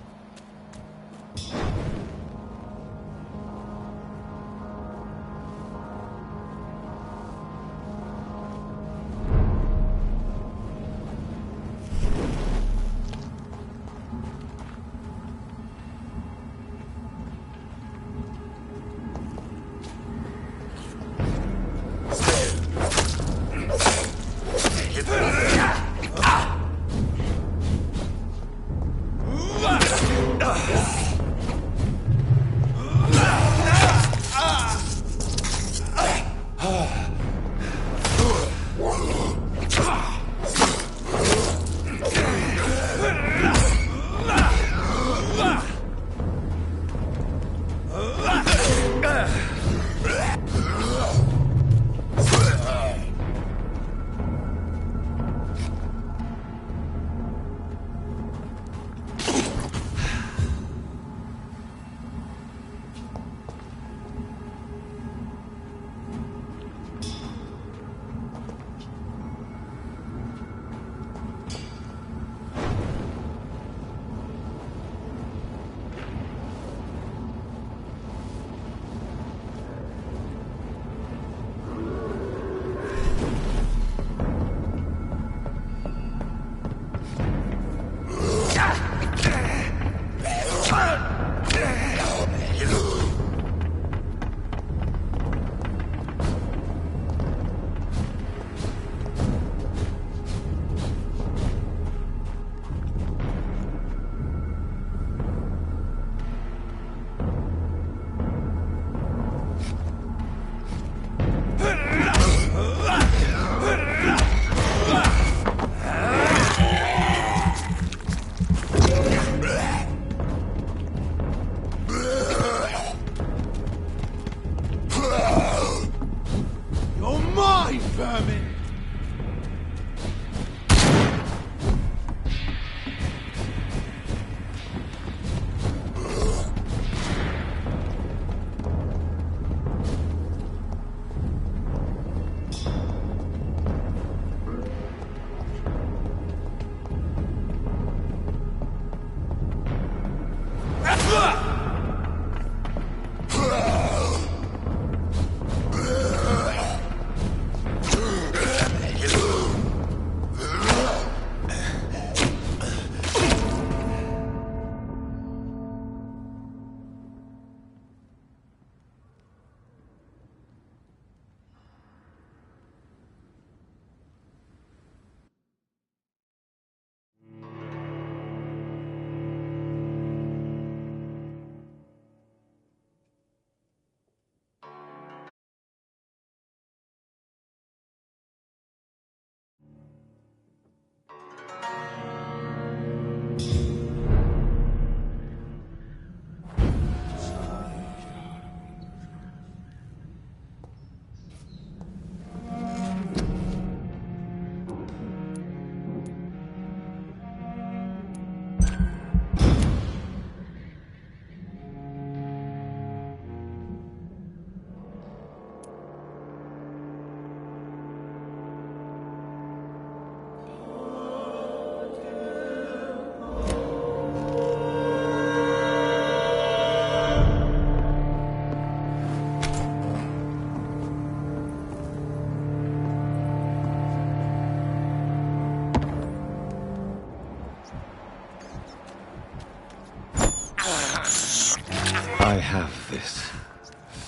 Speaker 1: I have this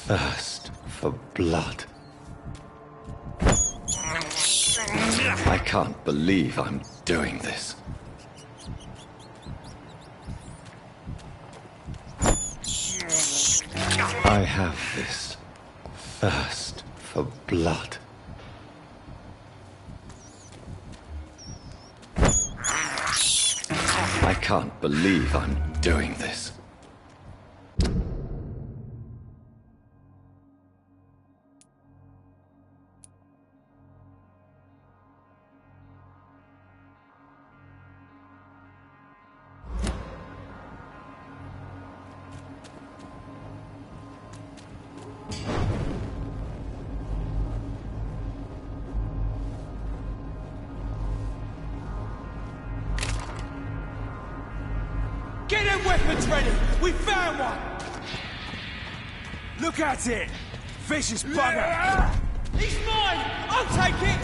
Speaker 1: thirst for blood. I can't believe I'm doing this. I have this thirst for blood. I can't believe I'm doing this.
Speaker 5: them weapons ready! We found one! Look at it! Vicious bugger! He's mine! I'll take it!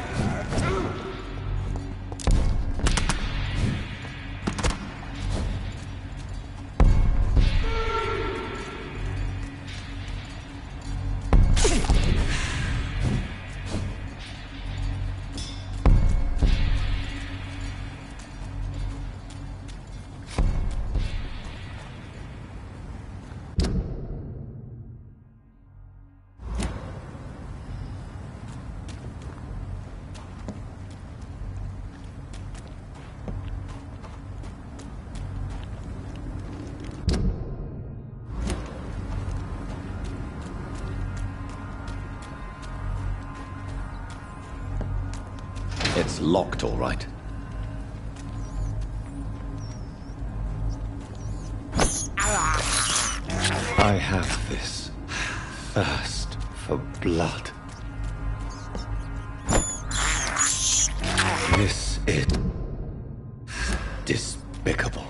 Speaker 1: It's locked, all right. I have this thirst for blood. This is despicable.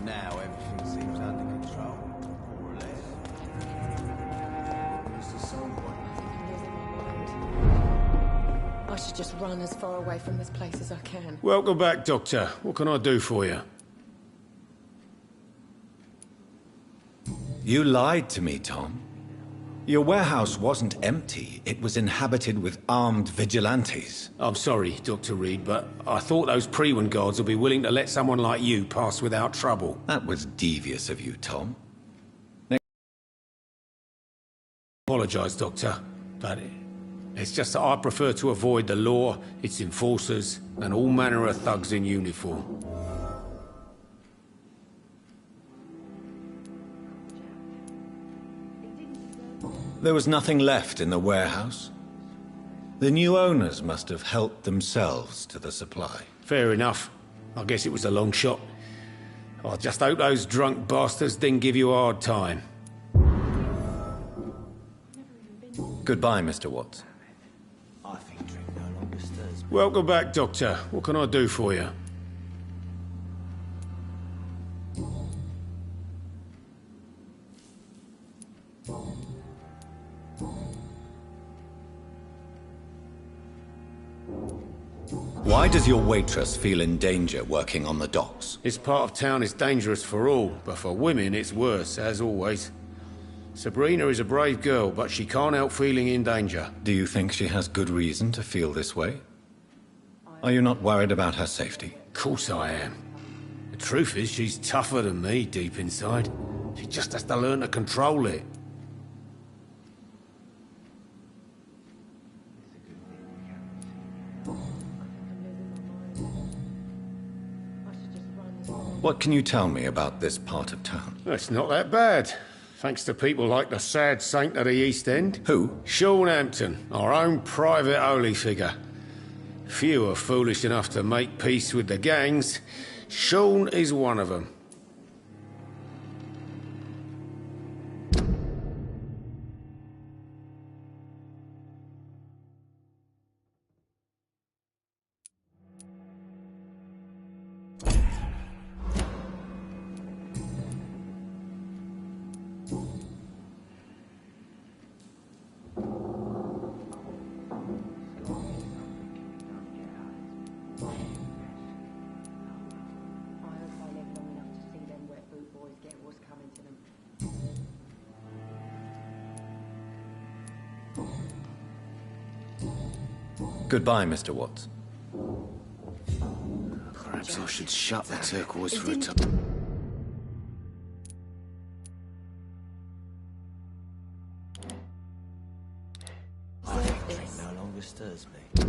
Speaker 6: Now everything seems under control, more or less.
Speaker 9: I should just run as far away from this place as I can.
Speaker 10: Welcome back, Doctor. What can I do for you?
Speaker 4: You lied to me, Tom. Your warehouse wasn't empty. It was inhabited with armed vigilantes.
Speaker 10: I'm sorry, Dr. Reed, but I thought those Prewen guards would be willing to let someone like you pass without trouble.
Speaker 4: That was devious of you, Tom.
Speaker 10: Apologise, Doctor, but it's just that I prefer to avoid the law, its enforcers, and all manner of thugs in uniform.
Speaker 4: There was nothing left in the warehouse. The new owners must have helped themselves to the supply.
Speaker 10: Fair enough. I guess it was a long shot. I just hope those drunk bastards didn't give you a hard time.
Speaker 4: Goodbye, Mr. Watts.
Speaker 6: I think drink no longer stirs me.
Speaker 10: Welcome back, Doctor. What can I do for you?
Speaker 4: Why does your waitress feel in danger working on the docks?
Speaker 10: This part of town is dangerous for all, but for women it's worse, as always. Sabrina is a brave girl, but she can't help feeling in danger.
Speaker 4: Do you think she has good reason to feel this way? Are you not worried about her safety?
Speaker 10: Of course I am. The truth is, she's tougher than me deep inside. She just has to learn to control it.
Speaker 4: What can you tell me about this part of town?
Speaker 10: It's not that bad. Thanks to people like the sad saint of the East End.
Speaker 4: Who?
Speaker 10: Sean Hampton, our own private holy figure. Few are foolish enough to make peace with the gangs. Sean is one of them.
Speaker 4: Goodbye, Mr. Watts.
Speaker 8: Perhaps I should shut the turquoise for a time. I think drink no longer stirs me.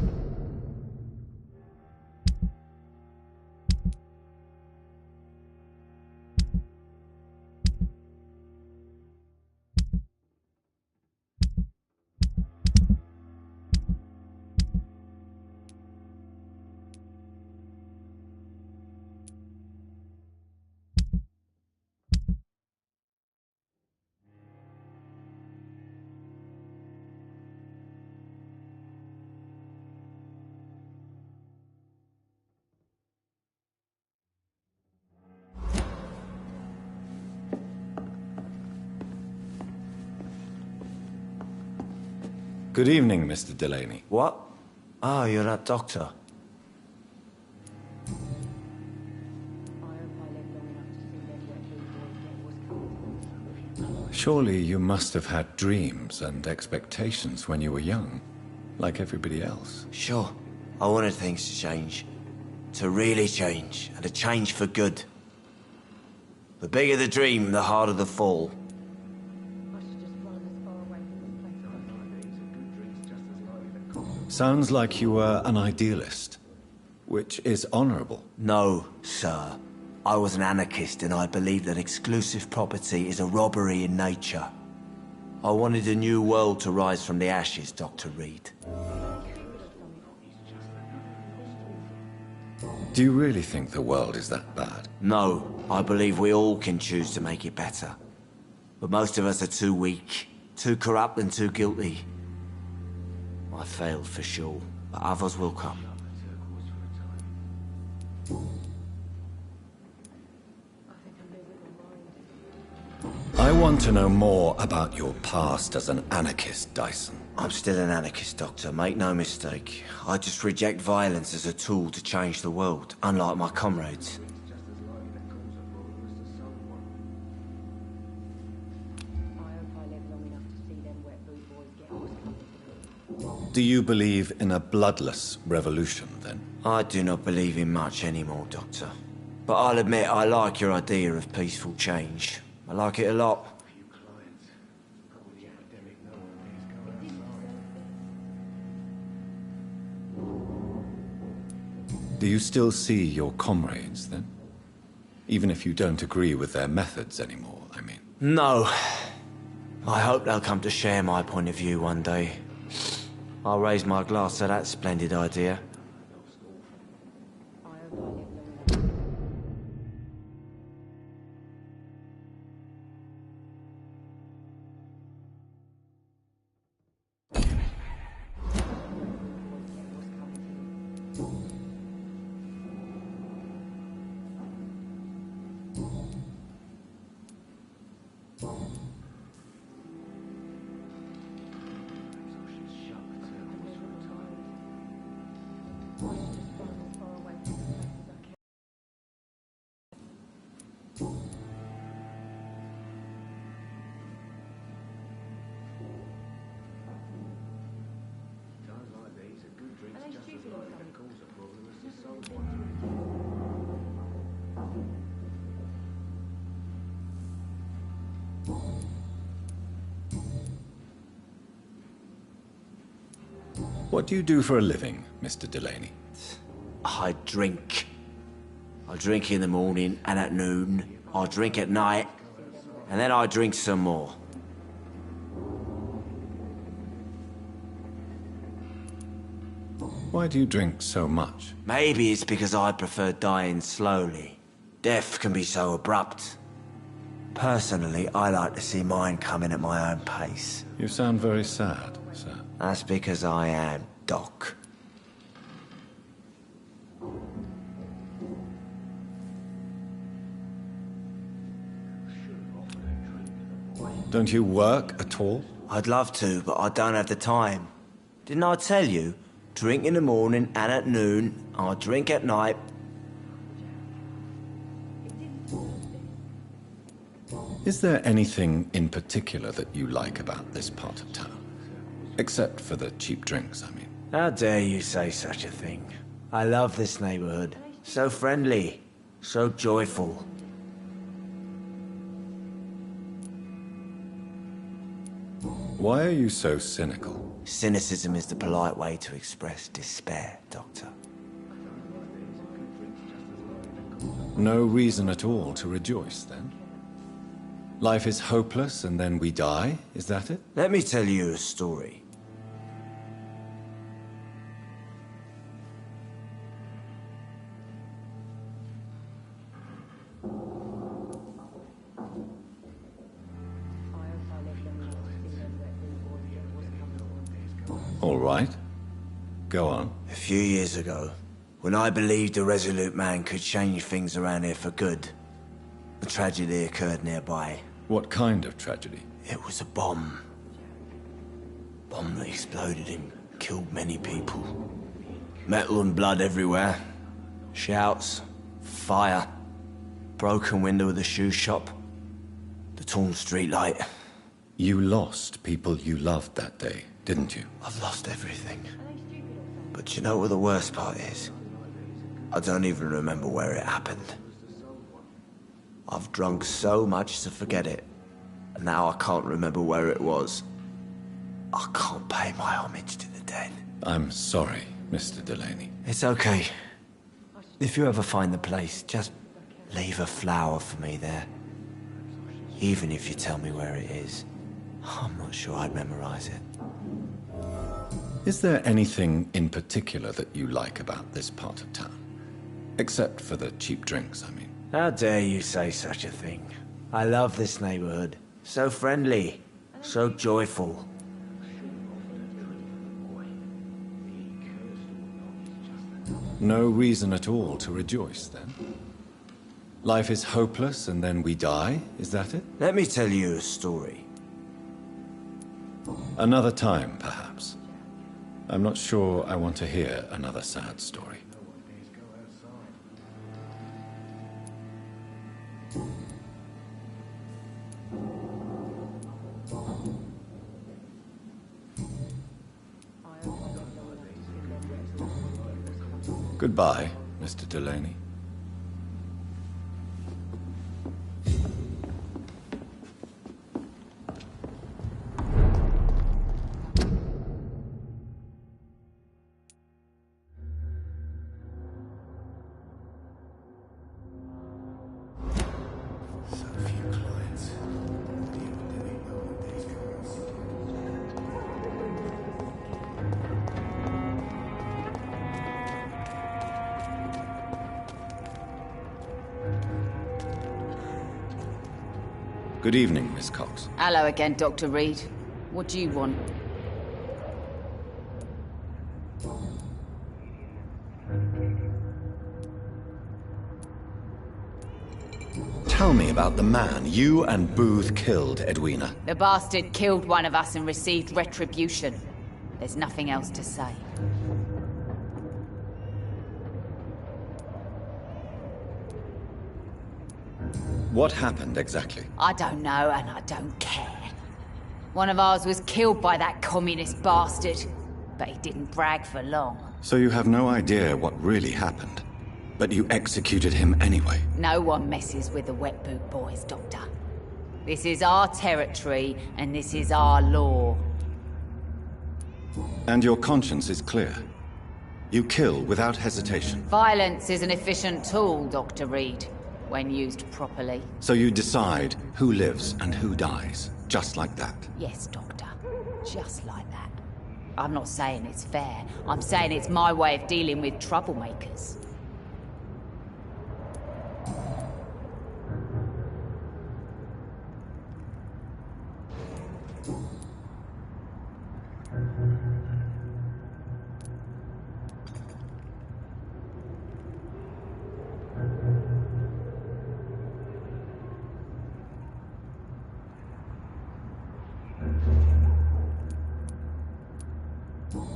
Speaker 4: Good evening, Mr. Delaney.
Speaker 8: What? Oh, you're that doctor.
Speaker 4: Surely you must have had dreams and expectations when you were young, like everybody else.
Speaker 8: Sure. I wanted things to change. To really change, and to change for good. The bigger the dream, the harder the fall.
Speaker 4: Sounds like you were an idealist, which is honorable.
Speaker 8: No, sir. I was an anarchist and I believed that exclusive property is a robbery in nature. I wanted a new world to rise from the ashes, Dr. Reed.
Speaker 4: Do you really think the world is that bad?
Speaker 8: No, I believe we all can choose to make it better. But most of us are too weak, too corrupt and too guilty. I failed for sure, but others will come.
Speaker 4: I want to know more about your past as an anarchist, Dyson.
Speaker 8: I'm still an anarchist, Doctor, make no mistake. I just reject violence as a tool to change the world, unlike my comrades.
Speaker 4: Do you believe in a bloodless revolution, then?
Speaker 8: I do not believe in much anymore, Doctor. But I'll admit I like your idea of peaceful change. I like it a lot.
Speaker 4: Do you still see your comrades, then? Even if you don't agree with their methods anymore, I mean.
Speaker 8: No. I hope they'll come to share my point of view one day. I'll raise my glass to that splendid idea.
Speaker 4: What do you do for a living, Mr. Delaney?
Speaker 8: I drink. I drink in the morning and at noon. I drink at night. And then I drink some more.
Speaker 4: Why do you drink so much?
Speaker 8: Maybe it's because I prefer dying slowly. Death can be so abrupt. Personally, I like to see mine coming at my own pace.
Speaker 4: You sound very sad, sir.
Speaker 8: That's because I am Doc.
Speaker 4: Don't you work at all?
Speaker 8: I'd love to, but I don't have the time. Didn't I tell you? Drink in the morning and at noon. I drink at night.
Speaker 4: Is there anything in particular that you like about this part of town? Except for the cheap drinks, I mean.
Speaker 8: How dare you say such a thing? I love this neighborhood. So friendly. So joyful.
Speaker 4: Why are you so cynical?
Speaker 8: Cynicism is the polite way to express despair, Doctor.
Speaker 4: No reason at all to rejoice, then? Life is hopeless and then we die, is that it?
Speaker 8: Let me tell you a story.
Speaker 4: All right. Go on.
Speaker 8: A few years ago, when I believed a resolute man could change things around here for good, a tragedy occurred nearby.
Speaker 4: What kind of tragedy?
Speaker 8: It was a bomb. Bomb that exploded and killed many people. Metal and blood everywhere. Shouts, fire, broken window of the shoe shop, the torn streetlight.
Speaker 4: You lost people you loved that day, didn't you?
Speaker 8: I've lost everything. But you know what the worst part is? I don't even remember where it happened. I've drunk so much to forget it, and now I can't remember where it was. I can't pay my homage to the dead.
Speaker 4: I'm sorry, Mr. Delaney.
Speaker 8: It's okay. If you ever find the place, just leave a flower for me there. Even if you tell me where it is, I'm not sure I'd memorize it.
Speaker 4: Is there anything in particular that you like about this part of town? Except for the cheap drinks, I mean.
Speaker 8: How dare you say such a thing? I love this neighborhood. So friendly. So joyful.
Speaker 4: No reason at all to rejoice, then? Life is hopeless and then we die, is that it?
Speaker 8: Let me tell you a story.
Speaker 4: Another time, perhaps. I'm not sure I want to hear another sad story. Goodbye, Mr. Delaney. Good evening, Miss Cox.
Speaker 7: Hello again, Dr. Reed. What do you want?
Speaker 4: Tell me about the man you and Booth killed, Edwina.
Speaker 7: The bastard killed one of us and received retribution. There's nothing else to say.
Speaker 4: What happened exactly?
Speaker 7: I don't know, and I don't care. One of ours was killed by that communist bastard, but he didn't brag for long.
Speaker 4: So you have no idea what really happened, but you executed him anyway?
Speaker 7: No one messes with the wet boot boys, Doctor. This is our territory, and this is our law.
Speaker 4: And your conscience is clear. You kill without hesitation.
Speaker 7: Violence is an efficient tool, Dr. Reed, when used properly.
Speaker 4: So you decide who lives and who dies, just like that.
Speaker 7: Yes, Doctor. Just like that. I'm not saying it's fair. I'm saying it's my way of dealing with troublemakers.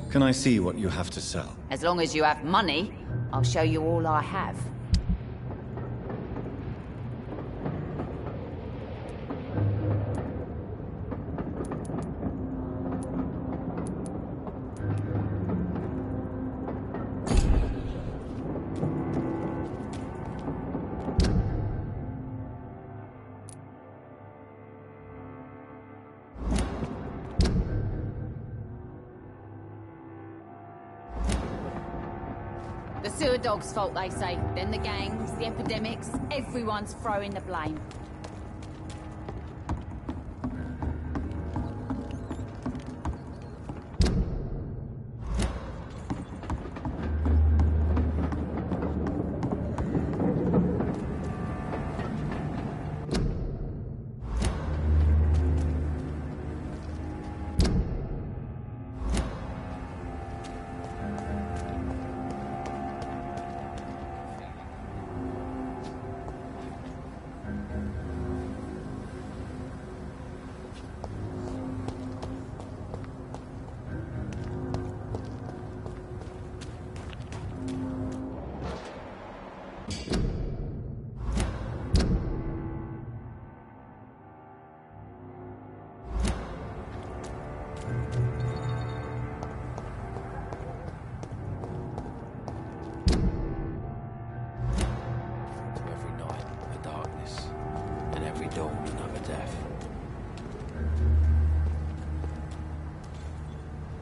Speaker 4: Can I see what you have to sell?
Speaker 7: As long as you have money, I'll show you all I have. The sewer dog's fault, they say. Then the gangs, the epidemics, everyone's throwing the blame.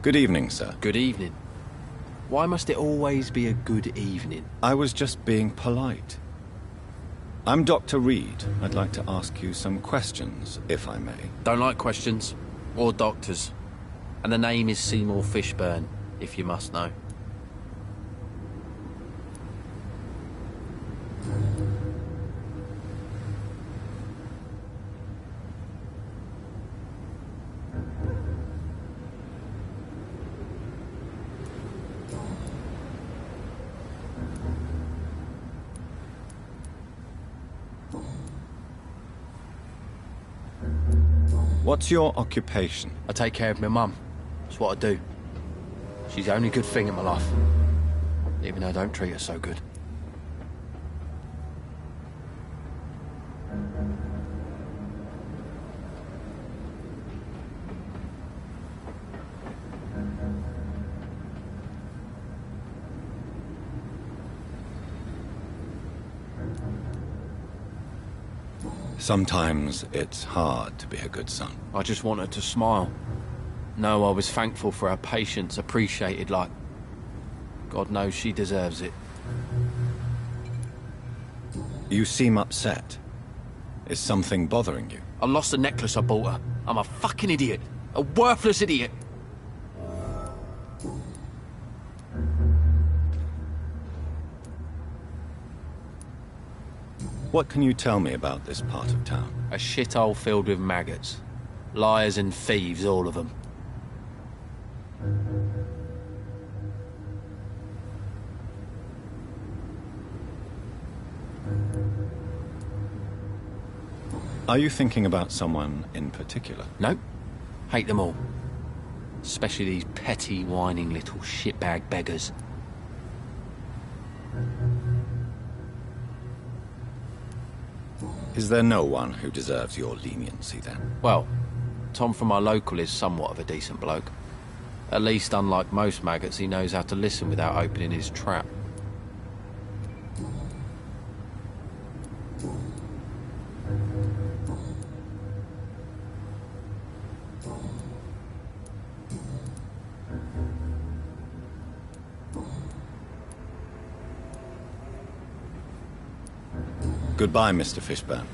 Speaker 4: Good evening, sir.
Speaker 11: Good evening. Why must it always be a good evening?
Speaker 4: I was just being polite. I'm Dr. Reed. I'd like to ask you some questions, if I may.
Speaker 11: Don't like questions. Or doctors. And the name is Seymour Fishburne, if you must know.
Speaker 4: What's your occupation?
Speaker 11: I take care of my mum. It's what I do. She's the only good thing in my life. Even though I don't treat her so good.
Speaker 4: Sometimes it's hard to be a good son.
Speaker 11: I just want her to smile. Know I was thankful for her patience, appreciated like... God knows she deserves it.
Speaker 4: You seem upset. Is something bothering you?
Speaker 11: I lost the necklace I bought her. I'm a fucking idiot. A worthless idiot.
Speaker 4: What can you tell me about this part of town?
Speaker 11: A shithole filled with maggots. Liars and thieves, all of them.
Speaker 4: Are you thinking about someone in particular?
Speaker 11: Nope. Hate them all. Especially these petty, whining little shitbag beggars.
Speaker 4: Is there no one who deserves your leniency, then?
Speaker 11: Well, Tom from our local is somewhat of a decent bloke. At least, unlike most maggots, he knows how to listen without opening his trap.
Speaker 4: Goodbye, Mr. Fishburne.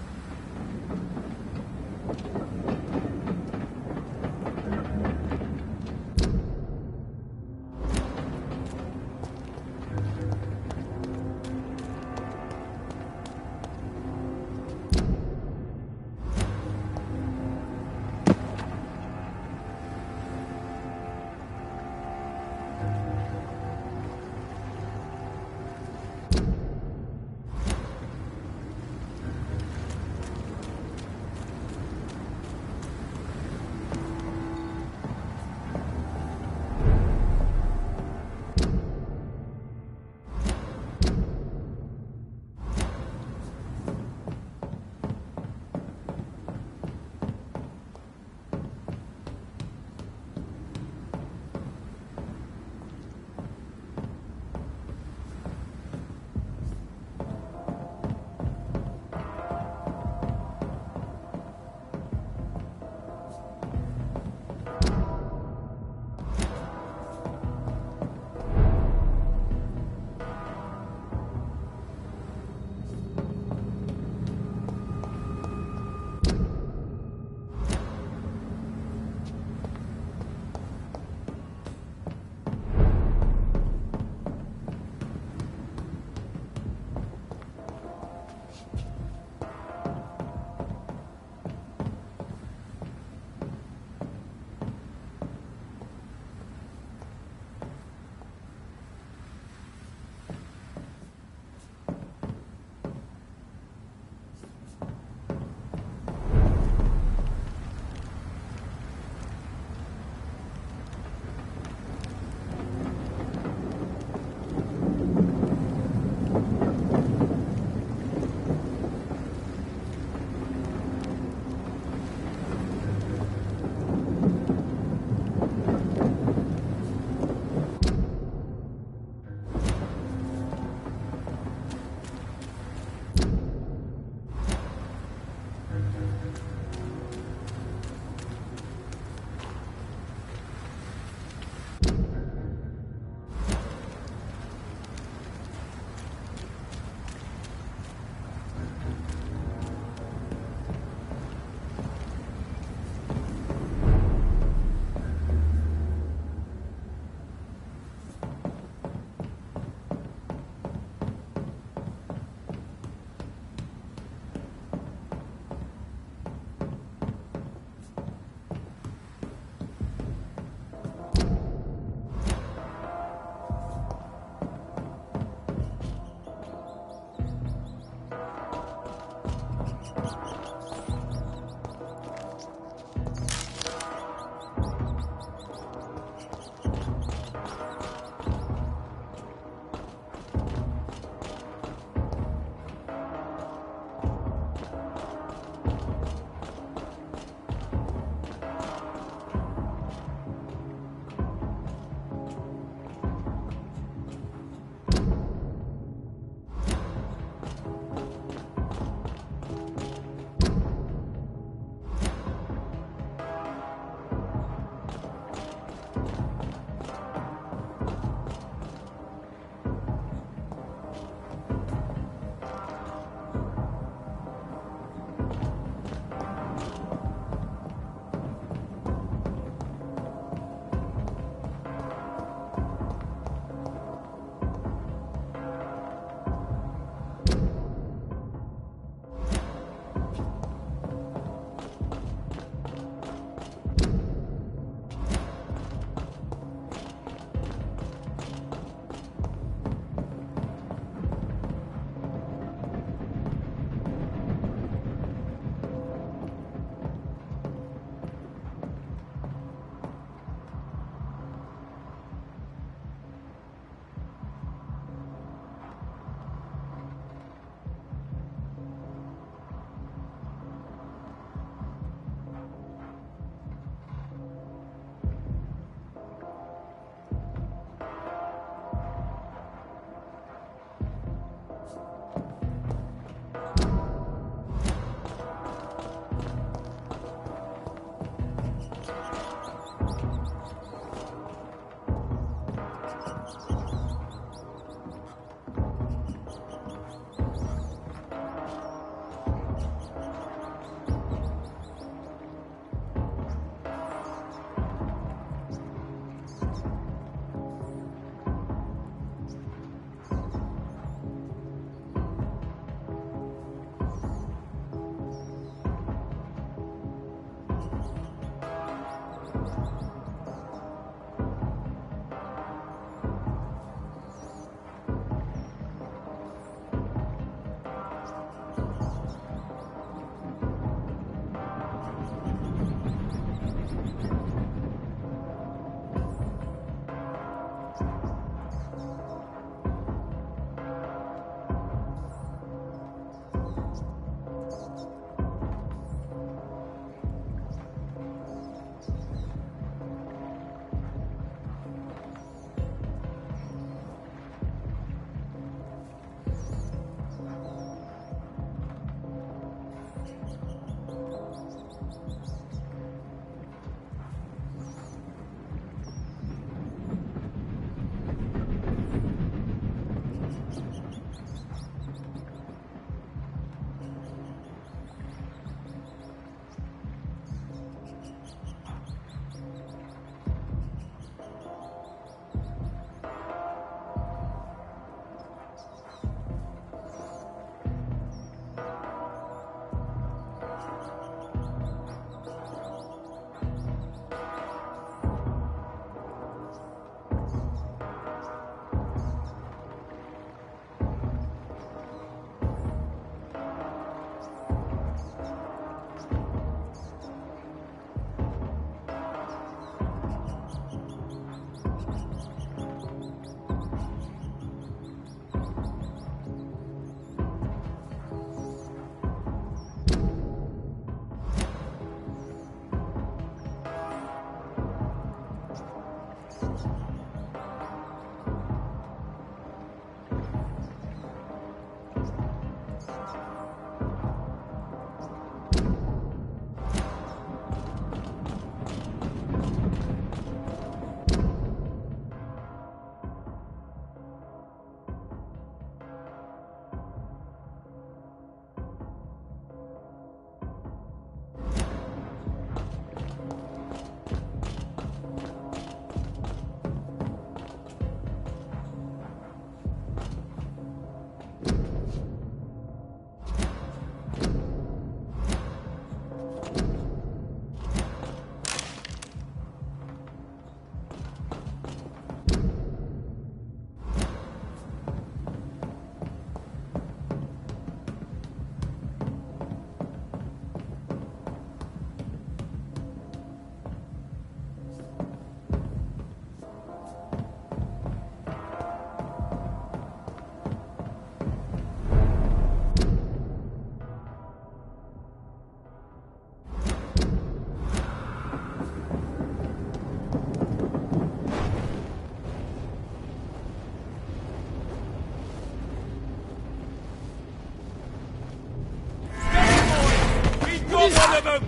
Speaker 10: You're one of them!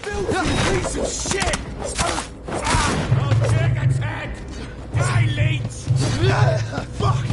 Speaker 5: Filthy piece of shit!
Speaker 10: I'll check its head! Die, leech!
Speaker 5: Fuck!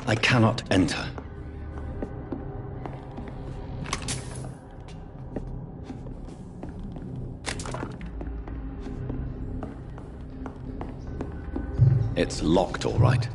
Speaker 1: I cannot enter. It's locked, all right.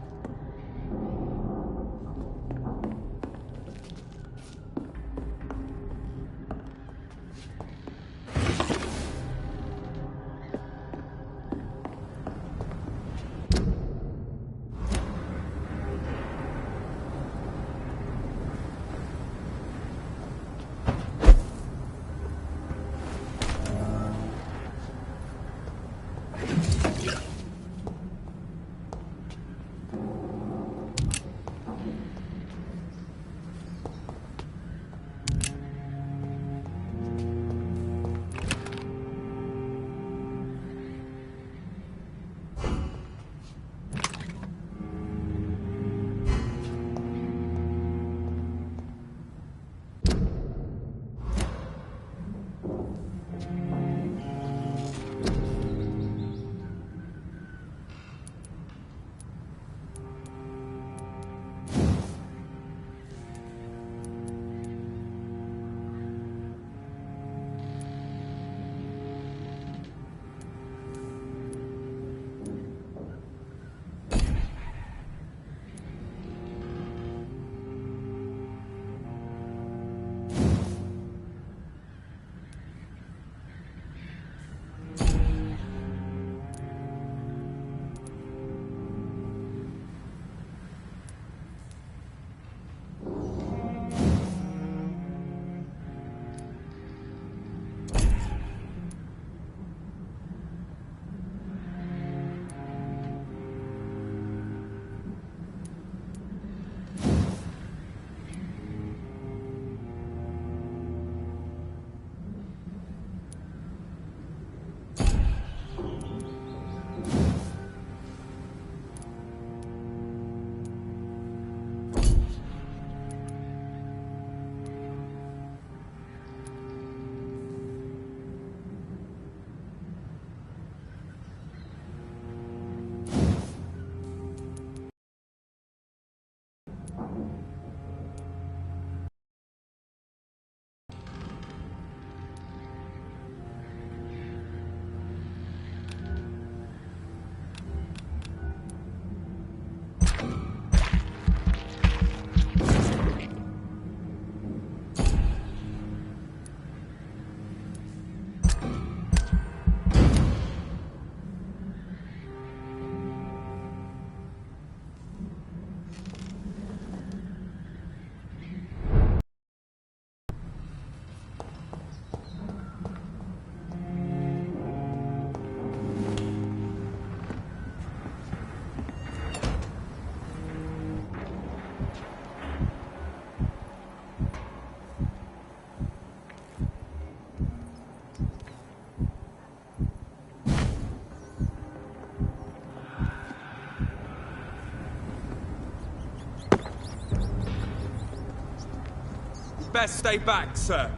Speaker 3: best stay back, sir.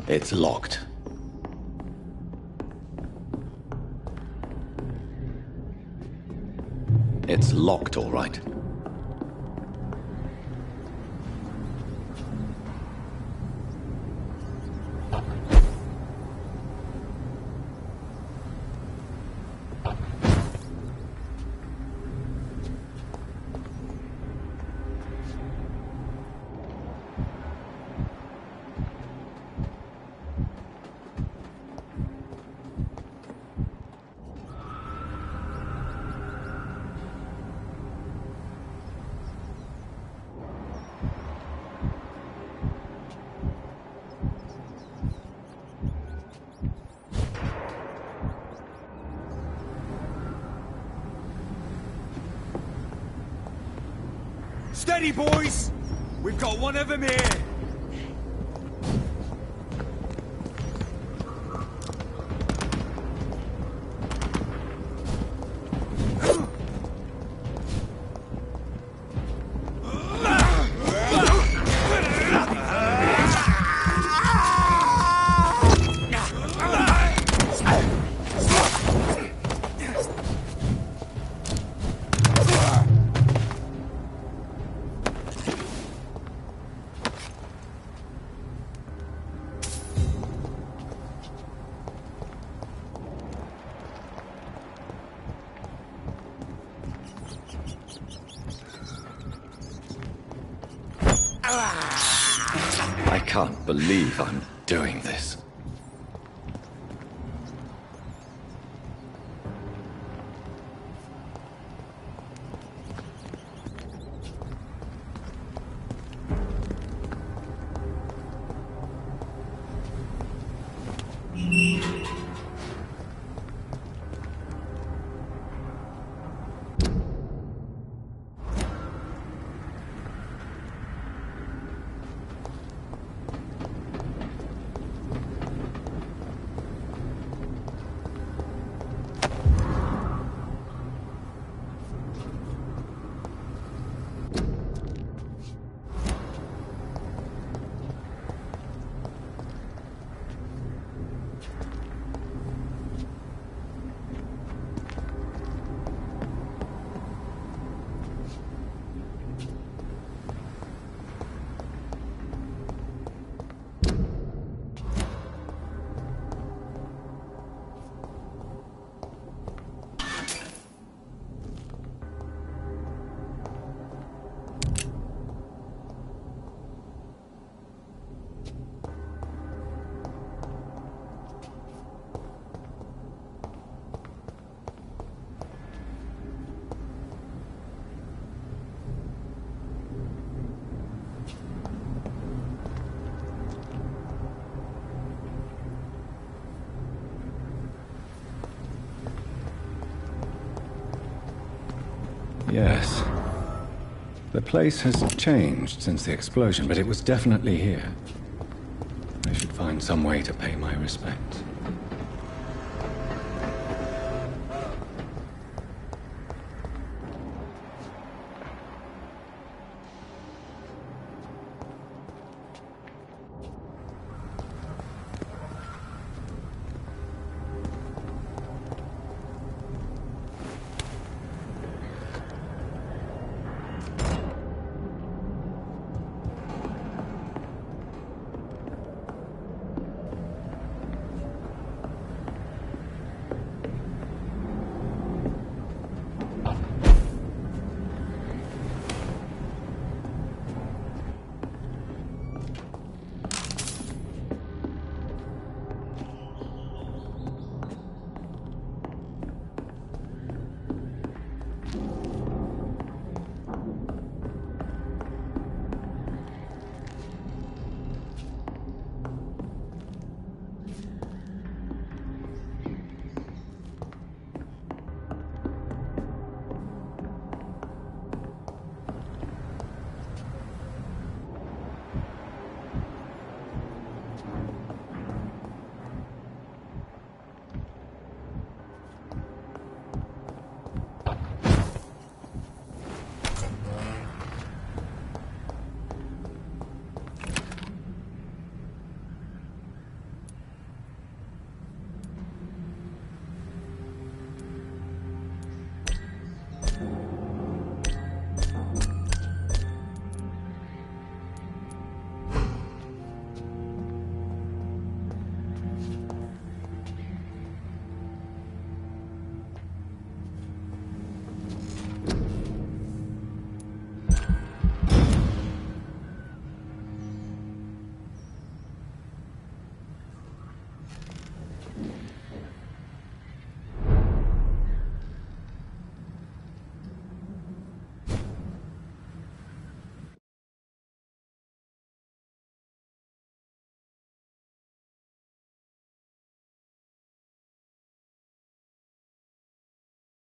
Speaker 1: It's locked. It's locked, all right.
Speaker 3: Steady, boys! We've got one of them here!
Speaker 1: I can't believe I'm doing this. Yes. The place has changed since the explosion, but it was definitely here. I should find some way to pay my respects.